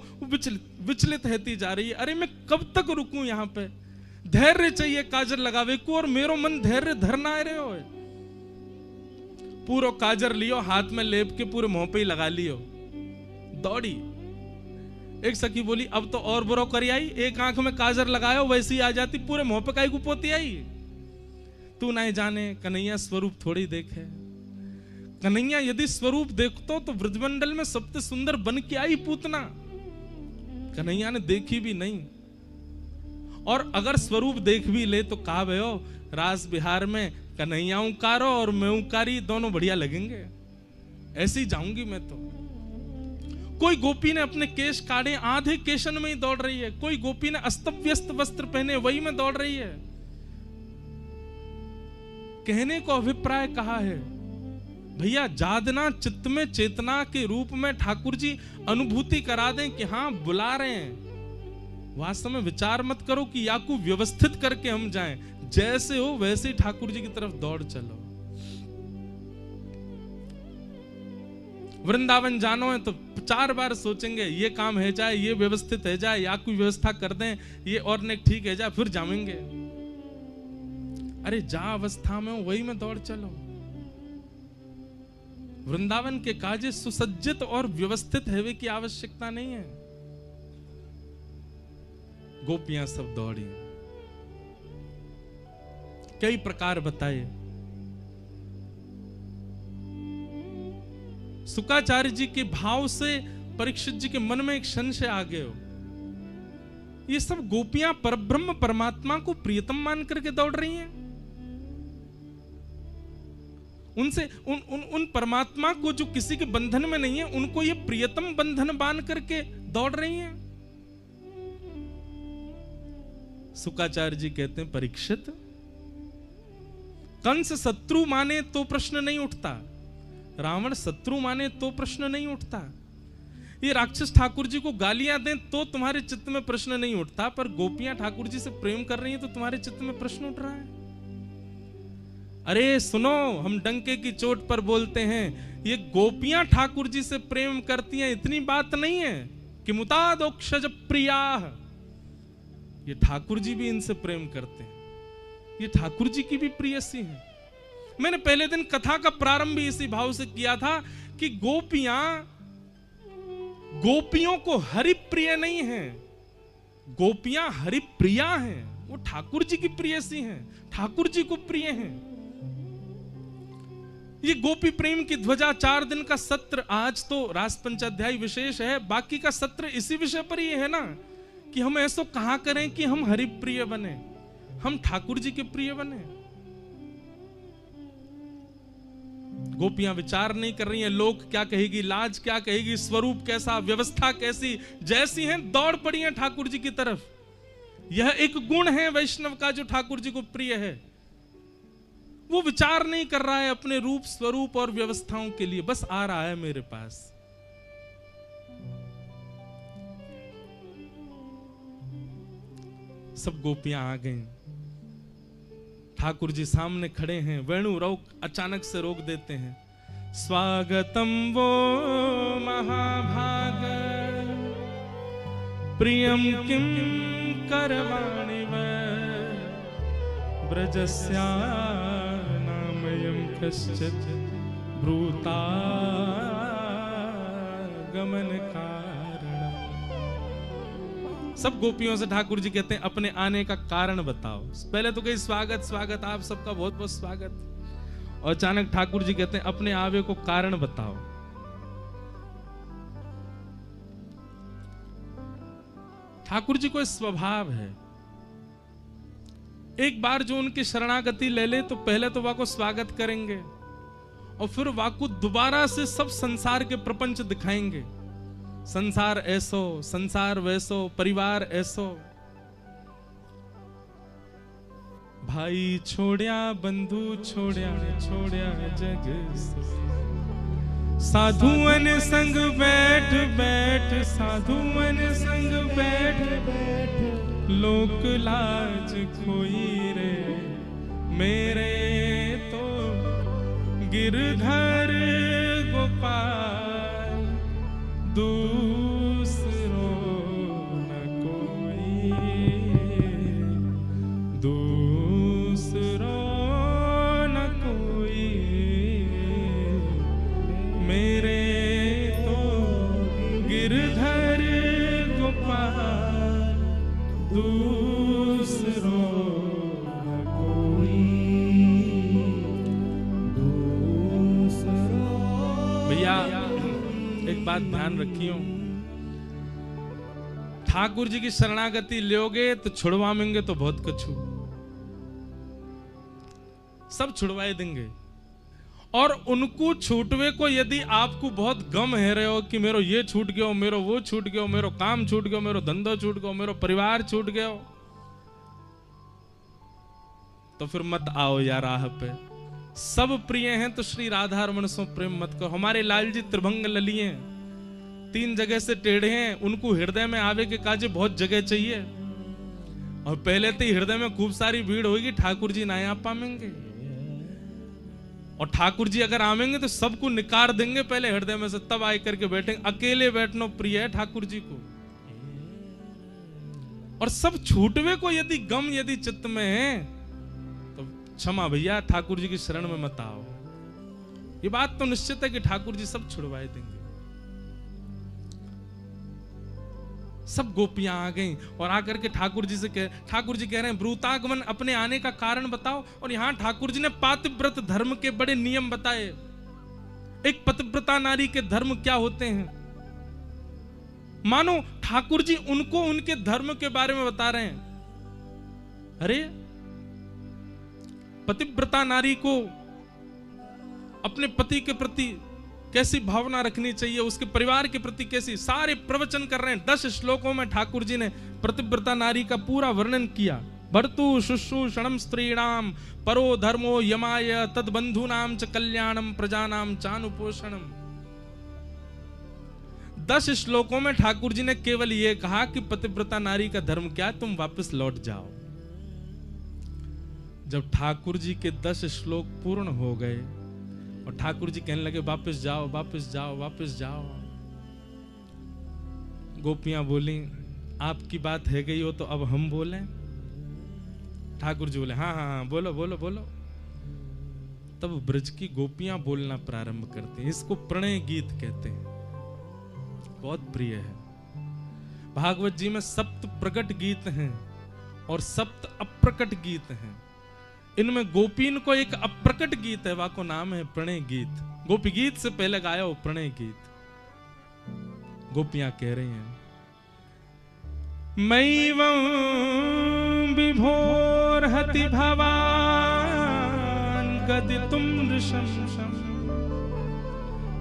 विचलित रहती जा रही है। अरे मैं कब तक रुकूं यहाँ पे, धैर्य चाहिए काजर लगावे को, और मेरो मन धैर्य धरना रहे हो। पूरा काजर लियो, हाथ में लेप के पूरे मुंह पे ही लगा लियो, दौड़ी। एक सखी बोली, अब तो और बुरा करी आई, एक आंख में काजर लगायो वैसी आ जाती, पूरे मुंह पे काई को पोती आई। तू नहीं जाने कन्हैया स्वरूप थोड़ी देखे। कन्हैया यदि स्वरूप देखतो तो ब्रजमंडल में सबसे सुंदर बन के आई पूतना, कन्हैया ने देखी भी नहीं। और अगर स्वरूप देख भी ले तो कहा भयो, रास बिहार में कन्हैया उकारो और मैं उकारी, दोनों बढ़िया लगेंगे, ऐसी जाऊंगी मैं तो। कोई गोपी ने अपने केश काटे आधे केशन में ही दौड़ रही है, कोई गोपी ने अस्त व्यस्त वस्त्र पहने वही में दौड़ रही है। कहने को अभिप्राय कहा है भैया, जादना चित्त में चेतना के रूप में ठाकुर जी अनुभूति करा दें कि हाँ बुला रहे हैं। वास्तव में विचार मत करो कि या को व्यवस्थित करके हम जाएं, जैसे हो वैसे ही ठाकुर जी की तरफ दौड़ चलो। वृंदावन जानो है तो 4 बार सोचेंगे ये काम है जाए, ये व्यवस्थित है जाए, या कोई व्यवस्था कर दें, ये और ने ठीक है जाए, फिर जाएंगे। अरे जा अवस्था में हो वही में दौड़ चलो। वृंदावन के काजे सुसज्जित और व्यवस्थित है की आवश्यकता नहीं है। गोपियां सब दौड़ी, कई प्रकार बताए। शुकाचार्य जी के भाव से परीक्षित जी के मन में एक संशय आ गए हो, ये सब गोपियां परब्रह्म परमात्मा को प्रियतम मान करके दौड़ रही हैं। उनसे उन परमात्मा को जो किसी के बंधन में नहीं है, उनको ये प्रियतम बंधन बांध करके दौड़ रही हैं। शुकाचार्य जी कहते हैं परीक्षित, कंस शत्रु माने तो प्रश्न नहीं उठता, रावण शत्रु माने तो प्रश्न नहीं उठता, ये राक्षस ठाकुर जी को गालियां दें तो तुम्हारे चित्त में प्रश्न नहीं उठता, पर गोपियां ठाकुर जी से प्रेम कर रही हैं तो तुम्हारे चित्त में प्रश्न उठ रहा है। अरे सुनो, हम डंके की चोट पर बोलते हैं, ये गोपियां ठाकुर जी से प्रेम करती हैं, इतनी बात नहीं है कि मुतादोक्षज प्रिया, ये ठाकुर जी भी इनसे प्रेम करते हैं, ये ठाकुर जी की भी प्रियसी है। मैंने पहले दिन कथा का प्रारंभ भी इसी भाव से किया था कि गोपियां गोपियों को हरिप्रिय नहीं है, गोपियां हरिप्रिया हैं, वो ठाकुर जी की प्रियसी हैं, ठाकुर जी को प्रिय हैं। ये गोपी प्रेम की ध्वजा 4 दिन का सत्र, आज तो रास पंचाध्याय विशेष है, बाकी का सत्र इसी विषय पर ही है ना कि हम ऐसा कहां करें कि हम हरिप्रिय बने, हम ठाकुर जी के प्रिय बने। गोपियां विचार नहीं कर रही हैं लोग क्या कहेगी, लाज क्या कहेगी, स्वरूप कैसा, व्यवस्था कैसी, जैसी हैं दौड़ पड़ी हैं ठाकुर जी की तरफ। यह एक गुण है वैष्णव का जो ठाकुर जी को प्रिय है। वो विचार नहीं कर रहा है अपने रूप स्वरूप और व्यवस्थाओं के लिए, बस आ रहा है मेरे पास। सब गोपियां आ गई, ठाकुर जी सामने खड़े हैं, वेणु अचानक से रोक देते हैं। स्वागतम वो महाभाग प्रियम किम करवाणि ब्रजस्या नामयं कश्चित् ब्रूता गमन कारणम्। सब गोपियों से ठाकुर जी कहते हैं अपने आने का कारण बताओ। पहले तो कही स्वागत स्वागत, आप सबका बहुत बहुत स्वागत, और अचानक ठाकुर जी कहते हैं अपने आवे को कारण बताओ। ठाकुर जी को स्वभाव है, एक बार जो उनकी शरणागति ले ले तो पहले तो वाको स्वागत करेंगे और फिर वाको दोबारा से सब संसार के प्रपंच दिखाएंगे। संसार ऐसो, संसार वैसो, परिवार ऐसो, भाई छोड़या बंधु छोड़या छोड़या जग, साधुअन संग बैठ बैठ, साधुअन संग बैठ बैठ, लोक लाज खोई रे मेरे तो गिरधर गोपाल, दूसरो न कोई, दूसरो न कोई मेरे तो गिरधर गोपाल, दूसरो न कोई, दूसरो। भैया एक बात ध्यान रखियो, ठाकुर जी की शरणागति लोगे तो छुड़वाएंगे तो बहुत कछु, सब छुड़वाए देंगे, और उनको छूटवे को यदि आपको बहुत गम है रहे हो कि मेरो ये छूट गयो, मेरो वो छूट गयो, मेरो काम छूट गयो, मेरो धंधो छूट गयो, मेरो परिवार छूट गयो, तो फिर मत आओ यार राह पे। सब प्रिय हैं तो श्री राधा रमण सो प्रेम मत करो। हमारे लाल जी त्रिभंग ललिए 3 जगह से टेढ़े हैं, उनको हृदय में आवे के काजे बहुत जगह चाहिए, और पहले तो हृदय में खूब सारी भीड़ होगी, ठाकुर जी ना आ पाएंगे, और ठाकुर जी अगर आवेंगे तो सबको निकार देंगे पहले हृदय में से, तब आए करके बैठेंगे। अकेले बैठना प्रिय है ठाकुर जी को। और सब छूटवे को यदि गम यदि चित्त में है तो क्षमा भैया, ठाकुर जी की शरण में मत आओ। ये बात तो निश्चित है कि ठाकुर जी सब छुड़वाए देंगे। सब गोपियां आ गईं और आकर के ठाकुर जी कह रहे हैं ब्रूतागमन अपने आने का कारण बताओ। और यहां ठाकुर जी ने पातिव्रत धर्म के बड़े नियम बताए। एक पतिव्रता नारी के धर्म क्या होते हैं, मानो ठाकुर जी उनको उनके धर्म के बारे में बता रहे हैं। अरे पतिव्रता नारी को अपने पति के प्रति कैसी भावना रखनी चाहिए, उसके परिवार के प्रति कैसी, सारे प्रवचन कर रहे हैं। 10 श्लोकों में ठाकुर जी ने पतिव्रता नारी का पूरा वर्णन किया। भर्तु शुश्रूषणम स्त्रीणाम परो धर्मो यमाय तद बंधुनाम च कल्याणम प्रजानाम चानुपोषणम। 10 श्लोकों में ठाकुर जी ने केवल यह कहा कि पतिव्रता नारी का धर्म क्या है, तुम वापस लौट जाओ। जब ठाकुर जी के 10 श्लोक पूर्ण हो गए और ठाकुर जी कहने लगे वापस जाओ वापस जाओ वापस जाओ, गोपियां बोली आपकी बात है गई हो तो अब हम बोलें। ठाकुर जी बोले हाँ हाँ हाँ बोलो बोलो बोलो। तब ब्रज की गोपियां बोलना प्रारंभ करते हैं। इसको प्रणय गीत कहते हैं, बहुत प्रिय है। भागवत जी में 7 प्रकट गीत हैं और 7 अप्रकट गीत हैं। इनमें गोपीन को एक अप्रकट गीत है, वाको नाम है प्रणय गीत। गोपी गीत से पहले गाया हो प्रणय गीत। गोपियां कह रही हैं मैवं विभोर हति भवान गदितुम ऋषं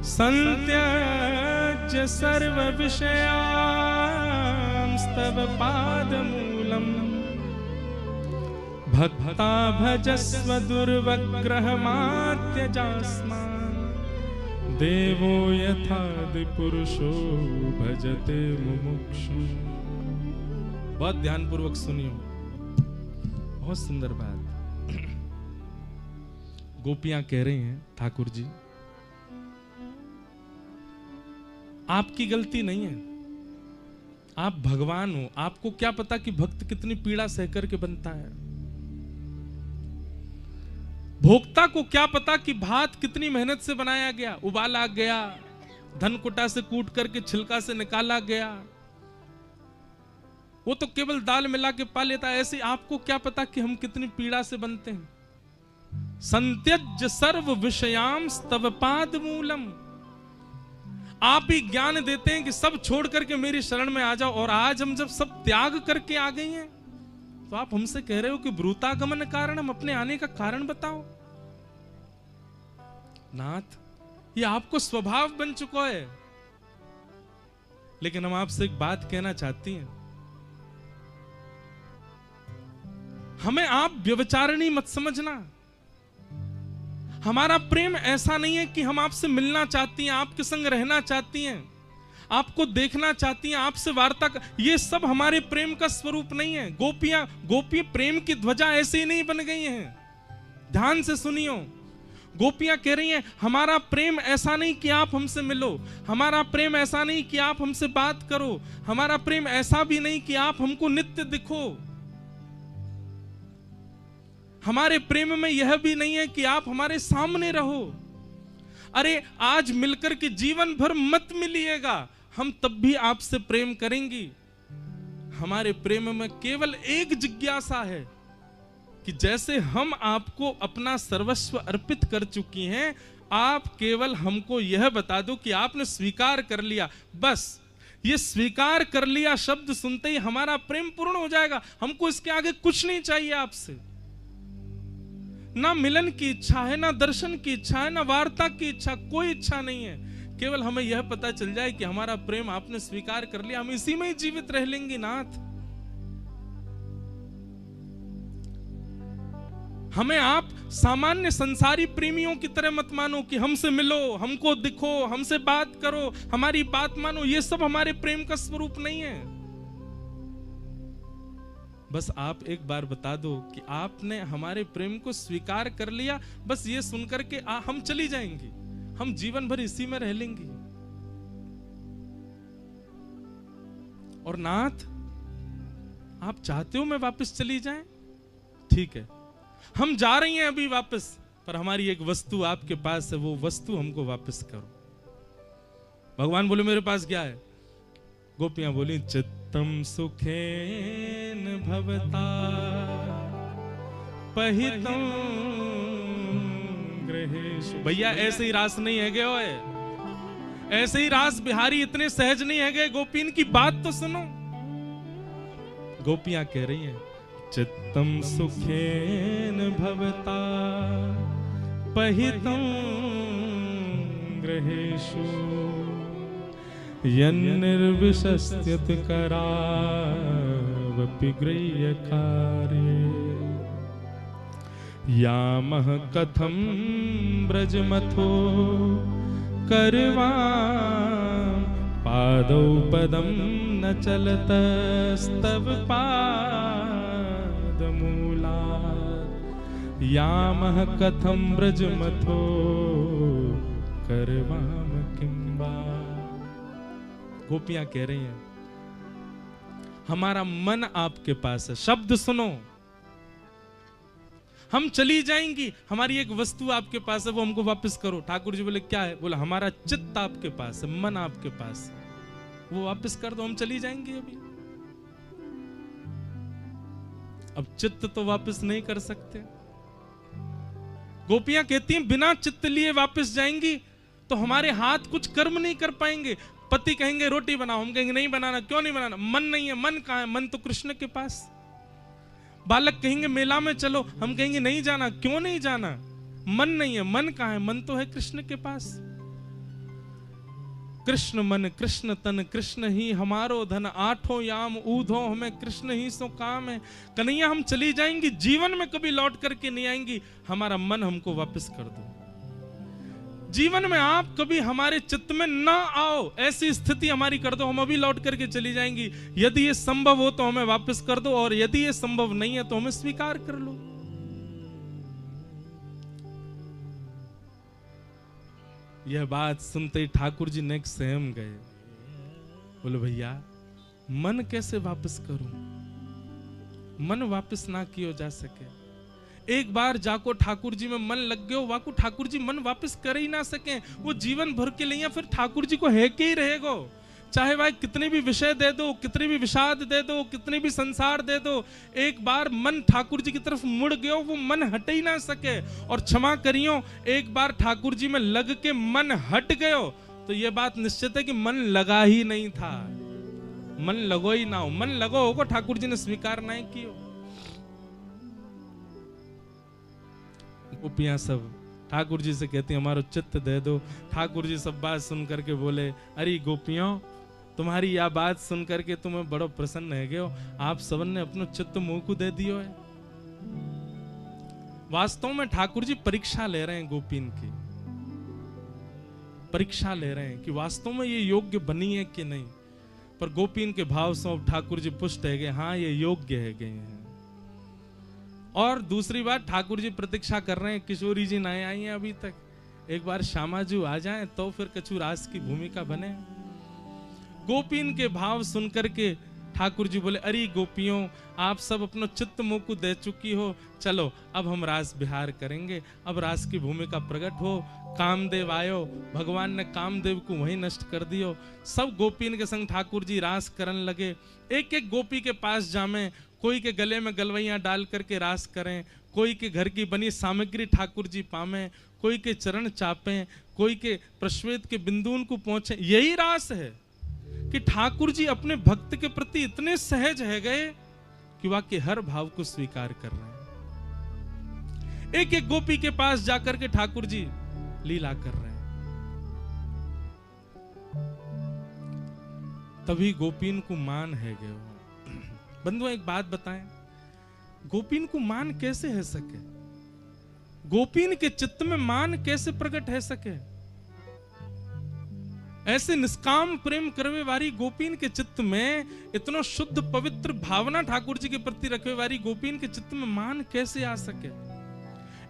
संत्यज्य सर्व विषयांस्तव पादमूलम् भक्ता भजस्व दुर्वग्रहमात्यजास्मान् देवो यथादि पुरुषो भजते मुमुक्षु। बहुत ध्यान पूर्वक सुनियो, बहुत सुंदर बात। गोपियां कह रही हैं ठाकुर जी आपकी गलती नहीं है, आप भगवान हो, आपको क्या पता कि भक्त कितनी पीड़ा सहकर के बनता है। भोक्ता को क्या पता कि भात कितनी मेहनत से बनाया गया, उबाला गया, धनकुटा से कूट करके छिलका से निकाला गया, वो तो केवल दाल मिला के पा लेता है। ऐसे आपको क्या पता कि हम कितनी पीड़ा से बनते हैं। संत्यज्य सर्व विषयाम स्तव पाद मूलम। आप ही ज्ञान देते हैं कि सब छोड़ करके मेरी शरण में आ जाओ, और आज हम जब सब त्याग करके आ गई हैं तो आप हमसे कह रहे हो कि ब्रूतागमन कारण, हम अपने आने का कारण बताओ। नाथ, ये आपको स्वभाव बन चुका है। लेकिन हम आपसे एक बात कहना चाहती हैं, हमें आप व्यभिचारिणी मत समझना। हमारा प्रेम ऐसा नहीं है कि हम आपसे मिलना चाहती हैं, आपके संग रहना चाहती हैं, आपको देखना चाहती हैं, आपसे वार्ता ये सब हमारे प्रेम का स्वरूप नहीं है। गोपी प्रेम की ध्वजा ऐसे ही नहीं बन गई हैं। ध्यान से सुनियो, गोपियां कह रही हैं हमारा प्रेम ऐसा नहीं कि आप हमसे मिलो, हमारा प्रेम ऐसा नहीं कि आप हमसे बात करो, हमारा प्रेम ऐसा भी नहीं कि आप हमको नित्य दिखो, हमारे प्रेम में यह भी नहीं है कि आप हमारे सामने रहो। अरे आज मिलकर के जीवन भर मत मिलिएगा, हम तब भी आपसे प्रेम करेंगी। हमारे प्रेम में केवल एक जिज्ञासा है कि जैसे हम आपको अपना सर्वस्व अर्पित कर चुकी हैं, आप केवल हमको यह बता दो कि आपने स्वीकार कर लिया। बस ये स्वीकार कर लिया शब्द सुनते ही हमारा प्रेम पूर्ण हो जाएगा। हमको इसके आगे कुछ नहीं चाहिए आपसे। ना मिलन की इच्छा है, ना दर्शन की इच्छा है, ना वार्ता की इच्छा, कोई इच्छा नहीं है। केवल हमें यह पता चल जाए कि हमारा प्रेम आपने स्वीकार कर लिया, हम इसी में ही जीवित रह लेंगे नाथ। हमें आप सामान्य संसारी प्रेमियों की तरह मत मानो कि हमसे मिलो, हमको दिखो, हमसे बात करो, हमारी बात मानो। ये सब हमारे प्रेम का स्वरूप नहीं है। बस आप एक बार बता दो कि आपने हमारे प्रेम को स्वीकार कर लिया, बस ये सुनकर के हम चली जाएंगी, हम जीवन भर इसी में रह लेंगे। और नाथ, आप चाहते हो मैं वापस चली जाए? ठीक है, हम जा रही हैं अभी वापस, पर हमारी एक वस्तु आपके पास है, वो वस्तु हमको वापस करो। भगवान बोले मेरे पास क्या है? गोपियां बोली चित्तम सुखेन भवता पहितम गृहेषु। भैया ऐसे ही रास नहीं है गए ओए, ऐसे ही रास बिहारी इतने सहज नहीं है गए। गोपीन की बात तो सुनो। गोपियां कह रही हैं चित्तम सुखेन भवता पहितम गृहेषु यन्निर्विशस्यत करावपि गृह्यकार्ये यामः कथं ब्रजमथो करवां पादौ पदं न चलतस्तव पादमूलात् यामः कथं ब्रजमथो करवां किं वा। गोपियां कह रही हैं हमारा मन आपके पास है। शब्द सुनो, हम चली जाएंगी, हमारी एक वस्तु आपके पास है, वो हमको वापस करो। ठाकुर जी बोले क्या है? बोला हमारा चित्त आपके पास है, मन आपके पास है, वो वापस कर दो, हम चली जाएंगे अभी। अब चित्त तो वापस नहीं कर सकते। गोपियां कहती हैं बिना चित्त लिए वापस जाएंगी तो हमारे हाथ कुछ कर्म नहीं कर पाएंगे। पति कहेंगे रोटी बनाओ, हम कहेंगे नहीं बनाना। क्यों नहीं बनाना? मन नहीं है। मन कहां है? मन तो कृष्ण के पास। बालक कहेंगे मेला में चलो, हम कहेंगे नहीं जाना। क्यों नहीं जाना? मन नहीं है। मन कहां है? मन तो है कृष्ण के पास। कृष्ण मन कृष्ण तन कृष्ण ही हमारो धन, आठों याम ऊधो हमें कृष्ण ही सो काम है। कन्हैया हम चली जाएंगी, जीवन में कभी लौट करके नहीं आएंगी, हमारा मन हमको वापस कर दो। जीवन में आप कभी हमारे चित्त में ना आओ, ऐसी स्थिति हमारी कर दो, हम अभी लौट करके चली जाएंगी। यदि ये संभव हो तो हमें वापस कर दो, और यदि ये संभव नहीं है तो हमें स्वीकार कर लो। यह बात सुनते ही ठाकुर जी नेक सहम गए। बोले भैया मन कैसे वापस करूं? मन वापस ना किया जा सके। एक बार जाको ठाकुर जी में मन लग गयो, वाको ठाकुर जी मन वापस कर ही ना सके। वो जीवन भर के लिए फिर ठाकुर जी को है के ही रहेगो। चाहे भाई कितने भी विषय दे दो, कितने भी विषाद दे दो, कितने भी संसार दे दो, एक बार मन ठाकुर जी की तरफ मुड़ गयो, वो मन हट ही ना सके। और क्षमा करियो, एक बार ठाकुर जी में लग के मन हट गयो तो ये बात निश्चित है कि मन लगा ही नहीं था। मन लगो ही ना हो। मन लगो होगा, ठाकुर जी ने स्वीकार नहीं किया। गोपियां सब ठाकुर जी से कहती हमारा चित्त दे दो। ठाकुर जी सब बात सुन करके बोले अरे गोपियों, तुम्हारी यह बात सुन करके तुम्हें बड़ो प्रसन्न है गयो। आप सबन ने अपनो चित्त मुंह को दे दियो है। वास्तव में ठाकुर जी परीक्षा ले रहे हैं, गोपीन की परीक्षा ले रहे हैं कि वास्तव में ये योग्य बनी है कि नहीं। पर गोपीन के भाव से ठाकुर जी पुष्ट है गए, हाँ ये योग्य है गए हैं। और दूसरी बात, ठाकुर जी प्रतीक्षा कर रहे हैं, किशोरी जी नहीं आई हैं अभी तक, एक बार श्यामाजू आ जाएं तो फिर कछु रास की भूमिका बने। गोपीन के भाव सुनकर के ठाकुर जी बोले अरे गोपियों, आप सब अपना चित्त मुंह को दे चुकी हो, चलो अब हम रास बिहार करेंगे। अब रास की भूमिका प्रकट हो। कामदेव आयो, भगवान ने कामदेव को वहीं नष्ट कर दियो। सब गोपीन के संग ठाकुर जी रास करने लगे। एक एक गोपी के पास जामे, कोई के गले में गलवैया डाल करके रास करें, कोई के घर की बनी सामग्री ठाकुर जी पामें, कोई के चरण चापें, कोई के प्रश्वेत के बिंदुन को पहुंचे। यही रास है कि ठाकुर जी अपने भक्त के प्रति इतने सहज है गए कि वाकई हर भाव को स्वीकार कर रहे हैं। एक एक गोपी के पास जाकर के ठाकुर जी लीला कर रहे हैं। तभी गोपीन को मान है गए। बंधुओं एक बात बताएं, गोपीन को मान कैसे है सके? गोपीन के चित्त में मान कैसे प्रकट है सके? ऐसे निष्काम प्रेम करवे वाली गोपीन के चित्त में इतना शुद्ध पवित्र भावना ठाकुर जी के प्रति रखे वाली गोपीन के चित्त में मान कैसे आ सके?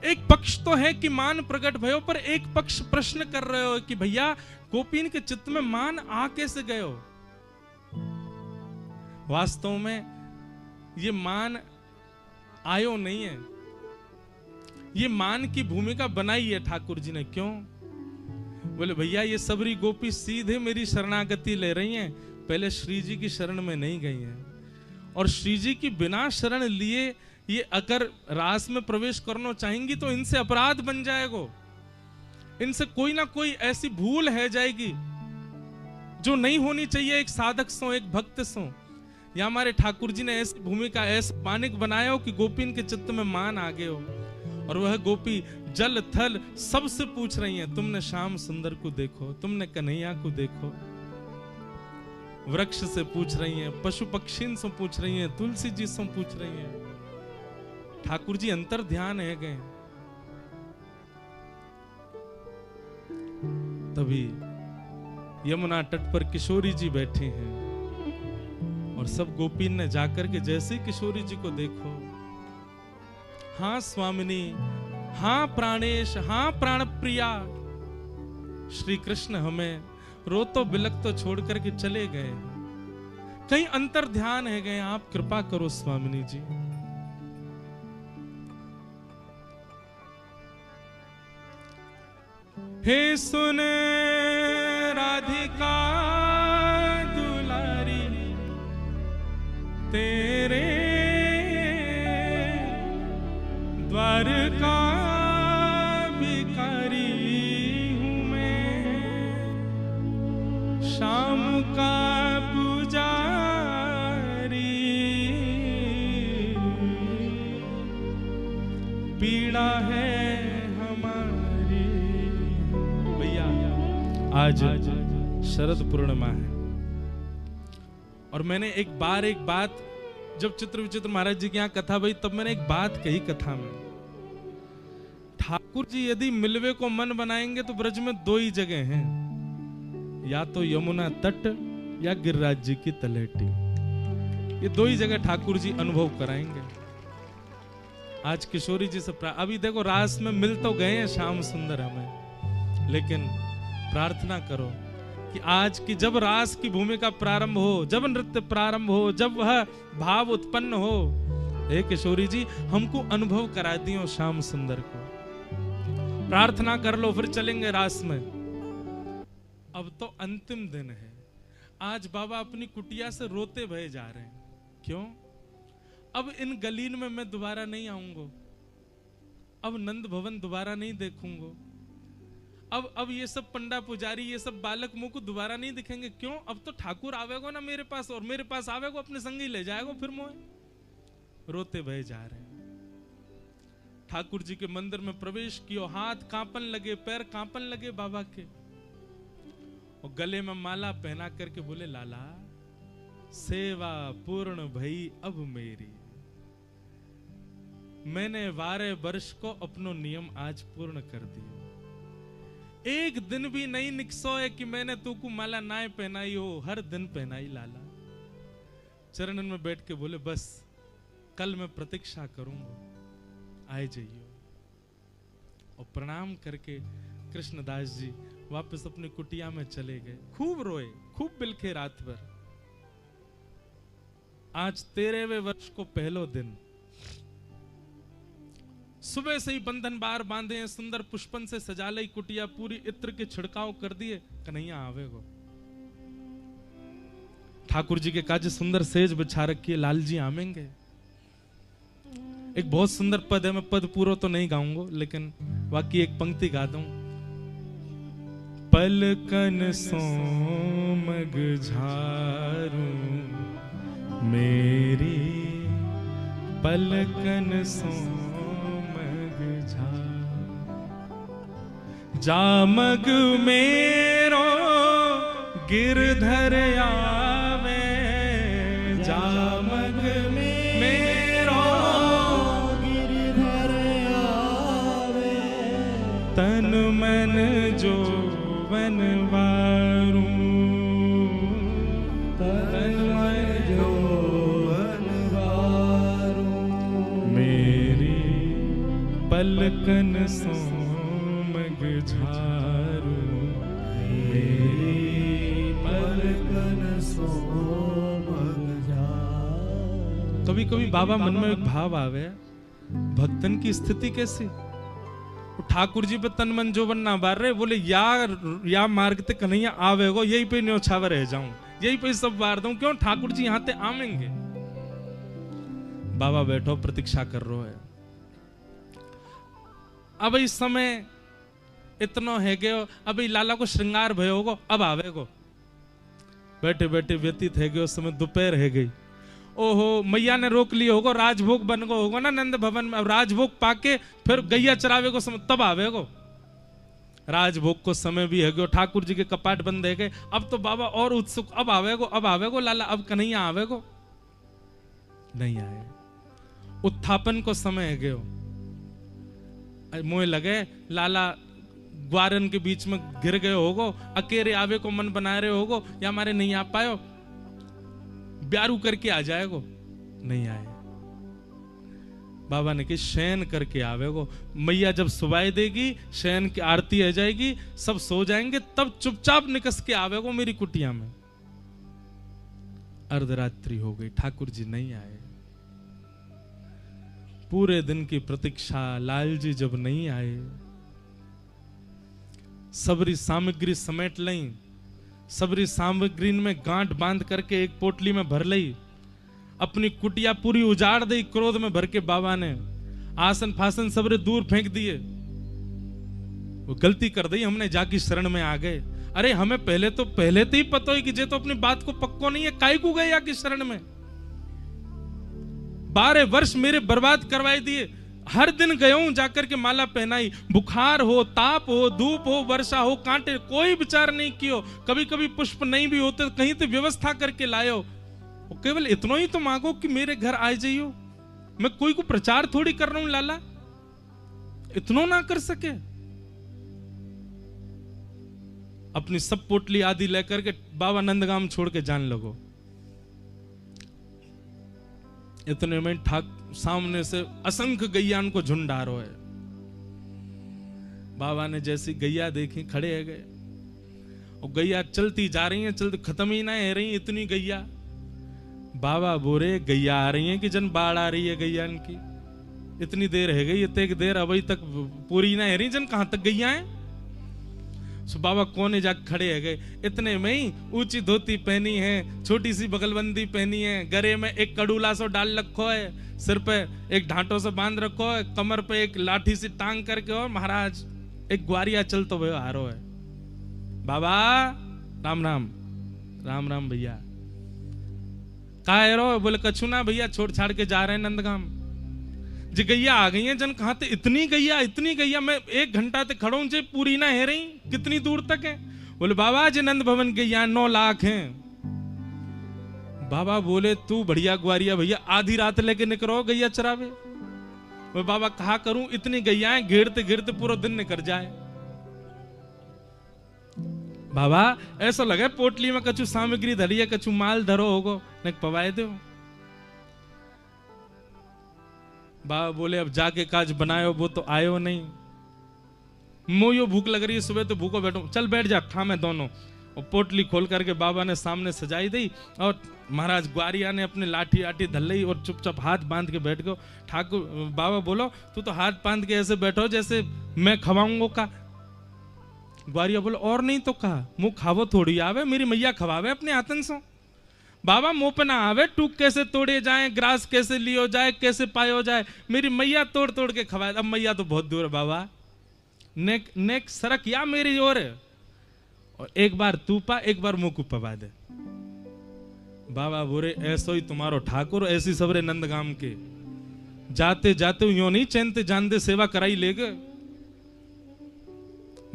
एक पक्ष तो है कि मान प्रकट भयो, पर एक पक्ष प्रश्न कर रहे हो कि भैया गोपीन के चित्त में मान आ कैसे गए हो? वास्तव में ये मान आयो नहीं है, ये मान की भूमिका बनाई है ठाकुर जी ने। क्यों? बोले भैया ये सबरी गोपी सीधे मेरी शरणागति ले रही हैं, पहले श्री जी की शरण में नहीं गई हैं। और श्री जी की बिना शरण लिए ये अगर रास में प्रवेश करना चाहेंगी तो इनसे अपराध बन जाएगा, इनसे कोई ना कोई ऐसी भूल है जाएगी जो नहीं होनी चाहिए एक साधक सो, एक भक्त सो। या हमारे ठाकुर जी ने ऐसी भूमिका ऐसा मानिक बनाया हो कि गोपीन के चित्त में मान आ गए हो। और वह गोपी जल थल सबसे पूछ रही हैं, तुमने श्याम सुंदर को देखो, तुमने कन्हैया को देखो। वृक्ष से पूछ रही हैं, पशु पक्षी से पूछ रही हैं, तुलसी जी से पूछ रही हैं। ठाकुर जी अंतर ध्यान है गए। तभी यमुना तट पर किशोरी जी बैठी हैं और सब गोपीन ने जाकर के जैसे किशोरी जी को देखो, हाँ स्वामिनी, हाँ प्राणेश, हाँ प्राण प्रिया, श्री कृष्ण हमें रोतो बिलक तो छोड़ करके चले गए, कहीं अंतर ध्यान है गए, आप कृपा करो स्वामिनी जी। हे सुन राधिका दुलारी, तेरे द्वार का भिखारी हूँ मैं, शाम का पुजारी, पीड़ा है हमारी। भैया आज शरद पूर्णिमा है और मैंने एक बात जब चित्र विचित्र महाराज जी की यहाँ कथा भई तब मैंने एक बात कही कथा में, ठाकुर जी यदि मिलवे को मन बनाएंगे तो ब्रज में दो ही जगह हैं, या तो यमुना तट या गिरिराज जी की तलहटी, ये दो ही जगह ठाकुर जी अनुभव कराएंगे। आज किशोरी जी से अभी देखो रास में मिल तो गए हैं श्याम सुंदर हमें, लेकिन प्रार्थना करो कि आज की जब रास की भूमिका प्रारंभ हो, जब नृत्य प्रारंभ हो, जब वह भाव उत्पन्न हो, हे किशोरी जी हमको अनुभव करा दियो श्याम सुंदर को। प्रार्थना कर लो, फिर चलेंगे रास में। अब तो अंतिम दिन है, आज बाबा अपनी कुटिया से रोते भये जा रहे हैं। क्यों? अब इन गलीन में मैं दोबारा नहीं आऊंगा, अब नंद भवन दोबारा नहीं देखूंगा, अब ये सब पंडा पुजारी, ये सब बालक मुंह को दोबारा नहीं दिखेंगे। क्यों? अब तो ठाकुर आवेगो ना मेरे पास, और मेरे पास आवेगो अपने संगी ले जाएगो फिर मोए। रोते भये जा रहे हैं। ठाकुर जी के मंदिर में प्रवेश कियो, हाथ कांपन लगे, पैर कांपन लगे बाबा के, और गले में माला पहना करके बोले, लाला सेवा पूर्ण भई अब मेरी, मैंने 12 वर्ष को अपनो नियम आज पूर्ण कर दिया। एक दिन भी नहीं निकसोए कि मैंने तू को माला नाय पहनाई हो, हर दिन पहनाई लाला। चरणन में बैठ के बोले, बस कल मैं प्रतीक्षा करूंगा, आए जाइयो। और प्रणाम करके कृष्णदास जी वापस अपनी कुटिया में चले गए। खूब रोए, खूब बिलखे रात भर। आज 13वें वर्ष को पहलो दिन, सुबह से ही बंधन बार बांधे हैं, सुंदर पुष्पन से सजा ली कुटिया, पूरी इत्र के छिड़काव कर दिए, कन्हैया आवेगो। ठाकुर जी के काज सुंदर सेज बिछा रखी है, लाल जी आवेंगे। एक बहुत सुंदर पद है, मैं पद पूरा तो नहीं गाऊंगा, लेकिन बाकी एक पंक्ति गा दूं। पलकन सोमग झारू मेरी, पलकन सोमग झारू जामग मेरो गिरधर आवे, जामग मेरो गिरधर आवे, तन मन जो वनवारू, तन मन जो वनवारू, मेरी पलकन सोमग झारू, मेरी पलकन सोमग झारू। कभी कभी बाबा मन में एक भाव आवे, भक्तन की स्थिति कैसी, ठाकुर जी पे तन मन जो बनना बार रहे, बोले या मार्ग ते कन्हैया आवेगो, यही पे न्योछावा रह जाऊं, यही पे सब बार दूं, क्यों ठाकुर जी यहाँ ते आवेंगे। बाबा बैठो प्रतीक्षा कर रहे है। अब इस समय इतना है गयो, अब लाला को श्रृंगार भयो होगो, अब आवेगो। बैठे बैठे व्यतीत है गयो, उस समय दोपहर है गई। ओहो, मैया ने रोक लिया होगा, राजभोग बन गो होगा ना नंद भवन में। अब राजभोग पाके फिर गैया चरावे को समय तब आवेगो। राजभोग को समय भी है गयो, ठाकुर जी के कपाट बंद है गए। अब तो बाबा और उत्सुक, अब आवेगो लाला, अब कन्हैया आवेगो। नहीं आए। उत्थापन को समय है गयो, मोह लगे लाला ग्वारन के बीच में गिर गए होगो, अकेले आवे को मन बना रहे होगो, या हमारे नहीं आ पायो, ब्यारू करके आ जाएगो। नहीं आए। बाबा ने कि शयन करके आवेगो। मैया जब सुबाई देगी, शयन की आरती आ जाएगी, सब सो जाएंगे, तब चुपचाप निकस के आवेगो मेरी कुटिया में। अर्धरात्रि हो गई, ठाकुर जी नहीं आए। पूरे दिन की प्रतीक्षा, लाल जी जब नहीं आए, सबरी सामग्री समेट लई, सबरी सामग्री में गांठ बांध करके एक पोटली में भर लई, अपनी कुटिया पूरी उजाड़ दी। क्रोध में भर के बाबा ने आसन फासन सबरे दूर फेंक दिए। वो गलती कर दी, हमने जाकी शरण में आ गए। अरे हमें पहले तो ही पता है कि जे तो अपनी बात को पक्को नहीं है, काई को गए जाकी शरण में। 12 वर्ष मेरे बर्बाद करवाई दिए। हर दिन गया हूं जाकर के माला पहनाई, बुखार हो, ताप हो, धूप हो, वर्षा हो, कांटे, कोई विचार नहीं कियो। कभी कभी पुष्प नहीं भी होते, कहीं तो व्यवस्था करके लायो। केवल इतना ही तो मांगो कि मेरे घर आ जाइयो। मैं कोई को प्रचार थोड़ी कर रहा हूं लाला, इतना ना कर सके। अपनी सब पोटली आदि लेकर के बाबा नंदगाम छोड़ के जान लगो। इतने में सामने से असंख्य गैयान को झुंड आ रहा है। बाबा ने जैसी गैया देखी, खड़े है गए, और गैया चलती जा रही है, चलती खत्म ही ना है रही इतनी गैया। बाबा बोरे गैया आ रही है कि जन बाढ़ आ रही है गैया की। इतनी देर है गई, इतने देर अभी तक पूरी ना है रही, जन कहां तक गैया है। सो बाबा कोने जाके खड़े है गए। इतने में ही ऊंची धोती पहनी है, छोटी सी बगलबंदी पहनी है, गले में एक कड़ूला सो डाल रखो है, सिर पे एक ढांटो से बांध रखो है, कमर पे एक लाठी से टांग करके, और महाराज एक ग्वारिया चलतो हुए आ रहा है। बाबा राम राम। राम राम भैया। कहा रो? बोले कछु ना भैया, छोड़ छाड़ के जा रहे हैं नंदगाम। जी गैया आ गई है जन, कहां थे इतनी गैया, मैं 1 घंटा तक खड़ा हूं, जे पूरी ना है रही, कितनी दूर तक है? बोले बाबा जी नंद भवन गैया 9 लाख हैं। बाबा बोले तू बढ़िया ग्वारिया भैया, आधी रात लेके निकलो गैया चरावे। वो बाबा कहा करूं, इतनी गैयाएं घेरते घेरते पूरा दिन निकल जाए। बाबा ऐसा लगे पोटली में कछु सामग्री धरी है, कछु माल धरो होगो, न पवाए दो। बाबा बोले अब जाके काज बनायो, वो तो आयो नहीं। मोयो भूख लग रही है, सुबह तो भूखो बैठो, चल बैठ जा, खामे दोनों। और पोटली खोल करके बाबा ने सामने सजाई दी, और महाराज ग्वारिया ने अपने लाठी आठी धल ली और चुपचाप हाथ बांध के बैठ गयो। ठाकुर बाबा बोलो तू तो हाथ बांध के ऐसे बैठो जैसे मैं खवाऊंगो का। ग्वारिया बोलो और नहीं तो कहा, मुंह खावो थोड़ी आवे, मेरी मैया खवावे अपने हाथन से। बाबा मुंह पे ना आवे, टूक कैसे तोड़े जाए, ग्रास कैसे लियो जाए, कैसे पायो जाए, मेरी मैया तोड़ तोड़ के खवाए। अब मैया तो बहुत दूर है बाबा, नेक सरक या मेरी ओर, और एक बार तू पा, एक बार मुंह को पवा दे। बाबा बोरे ऐसो ही तुम्हारो ठाकुर, ऐसी सबरे नंदगाम के, जाते जाते यो नहीं चैनते जान दे सेवा कराई लेगे।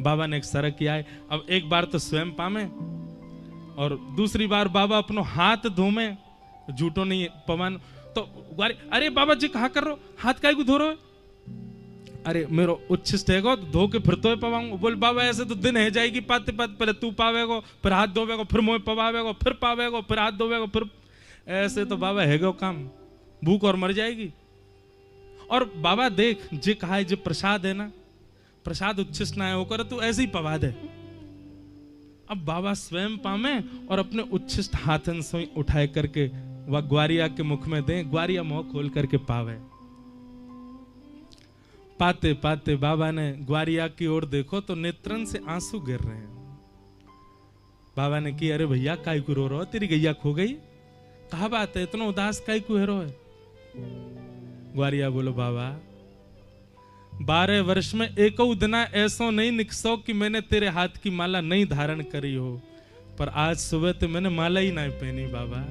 बाबा ने एक सरक किया है। अब एक बार तो स्वयं पामे और दूसरी बार बाबा अपनो हाथ धोमे, झूठो नहीं पवन। तो अरे बाबा जी कहा कर रहे, हाथ काहे को धो रहे हो? अरे मेरो उच्छिष्ट है धो के फिर तो पवाऊंगा। बोल बाबा ऐसे तो दिन है जाएगी पाते पाते, पहले तू पावेगो फिर हाथ धोवेगो फिर मोह पवावेगो फिर पावेगो फिर हाथ धोवेगो फिर, ऐसे तो बाबा हैगो काम, भूख और मर जाएगी। और बाबा देख जे कहा है, जे प्रसाद है ना, प्रसाद उच्छिष्ट ना है वो करे तू ऐसे ही पवा दे। अब बाबा स्वयं पामे और अपने उच्छिष्ट हाथन से उठाए करके वह ग्वारिया के मुख में दे, ग्वारिया मुंह खोल करके पावे। पाते पाते बाबा ने ग्वारिया की ओर देखो तो नेत्रन से आंसू गिर रहे हैं। बाबा ने की, अरे भैया काहे को रो रहे हो, तेरी गैया खो गई? कहा बात है, इतना उदास काहे को रो है? ग्वारिया बोलो, बाबा 12 वर्ष में एक दिना ऐसो नहीं निकसो कि मैंने तेरे हाथ की माला नहीं धारण करी हो, पर आज सुबह तो मैंने माला ही नहीं पहनी बाबा,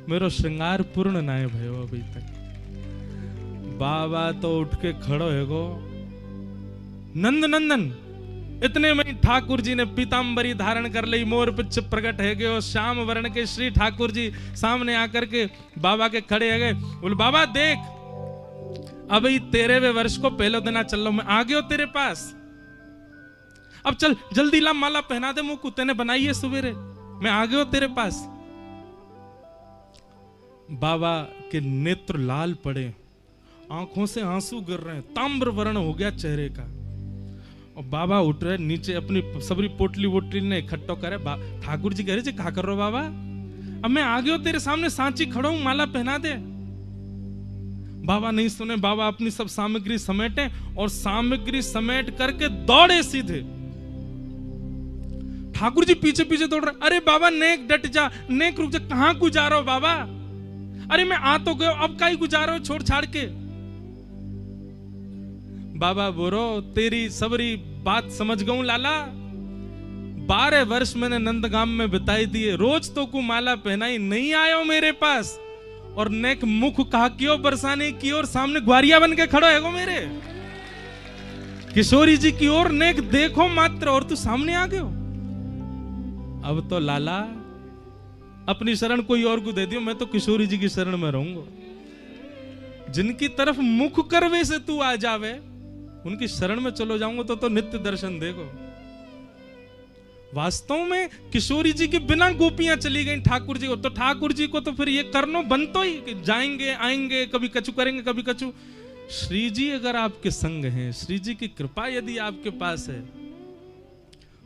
मेरो श्रृंगार पूर्ण ना भयो अभी तक। बाबा तो उठ के खड़ो है गो, नंद नंदन। इतने में ठाकुर जी ने पीतांबरी धारण कर ली, मोर पिच प्रकट है गए, श्याम वर्ण के श्री ठाकुर जी सामने आकर के बाबा के खड़े है गए। बोल बाबा देख, अभी 13वें वर्ष को पहले दिन चल लो, मैं आ गया तेरे पास, अब चल जल्दी ला माला पहना दे मुंह को, तेने बनाई है सवेरे, मैं आ गया तेरे पास। बाबा के नेत्र लाल पड़े, आंखों से आंसू गिर रहे हैं, ताम्र वर्ण हो गया चेहरे का। और बाबा उठ रहे नीचे, अपनी सबरी पोटली वोटली ने इकट्ठो करे। ठाकुर जी कह रहे कहा कर रहे हो बाबा, अब मैं आ गया तेरे सामने, सांची खड़ा हूं, माला पहना दे। बाबा नहीं सुने, बाबा अपनी सब सामग्री समेटे और सामग्री समेट करके दौड़े सीधे। ठाकुर जी पीछे पीछे दौड़ रहे, अरे बाबा नेक डट जा, नेक रुक जा, कहां को जा रहे हो बाबा? अरे मैं आ तो गया, अब काहे को जा रहे हो छोड़ छाड़ के? बाबा बोलो, तेरी सबरी बात समझ गऊं लाला, 12 वर्ष मैंने नंदगाम में बिताई दिए, रोज तो को माला पहनाई, नहीं आयो मेरे पास, और नेक मुख कहा क्यों बरसाने की ओर सामने ग्वारिया बन के खड़ो है गो मेरे किशोरी जी की ओर, नेक देखो मात्र और तू सामने आ गयो। अब तो लाला अपनी शरण कोई और को दे दियो, मैं तो किशोरी जी की शरण में रहूंगा। जिनकी तरफ मुख करवे से तू आ जावे, उनकी शरण में चलो जाऊंगा तो नित्य दर्शन देखो। वास्तव में किशोरी जी के बिना गोपियां चली गई ठाकुर जी को, तो ठाकुर जी को तो फिर ये करनो बनतो ही कि जाएंगे आएंगे, कभी कछु करेंगे कभी कछु। श्री जी अगर आपके संग हैं, श्री जी की कृपा यदि आपके पास है,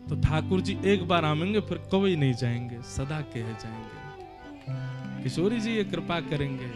तो ठाकुर जी एक बार आवेंगे फिर कभी नहीं जाएंगे, सदा के जाएंगे। किशोरी जी ये कृपा करेंगे।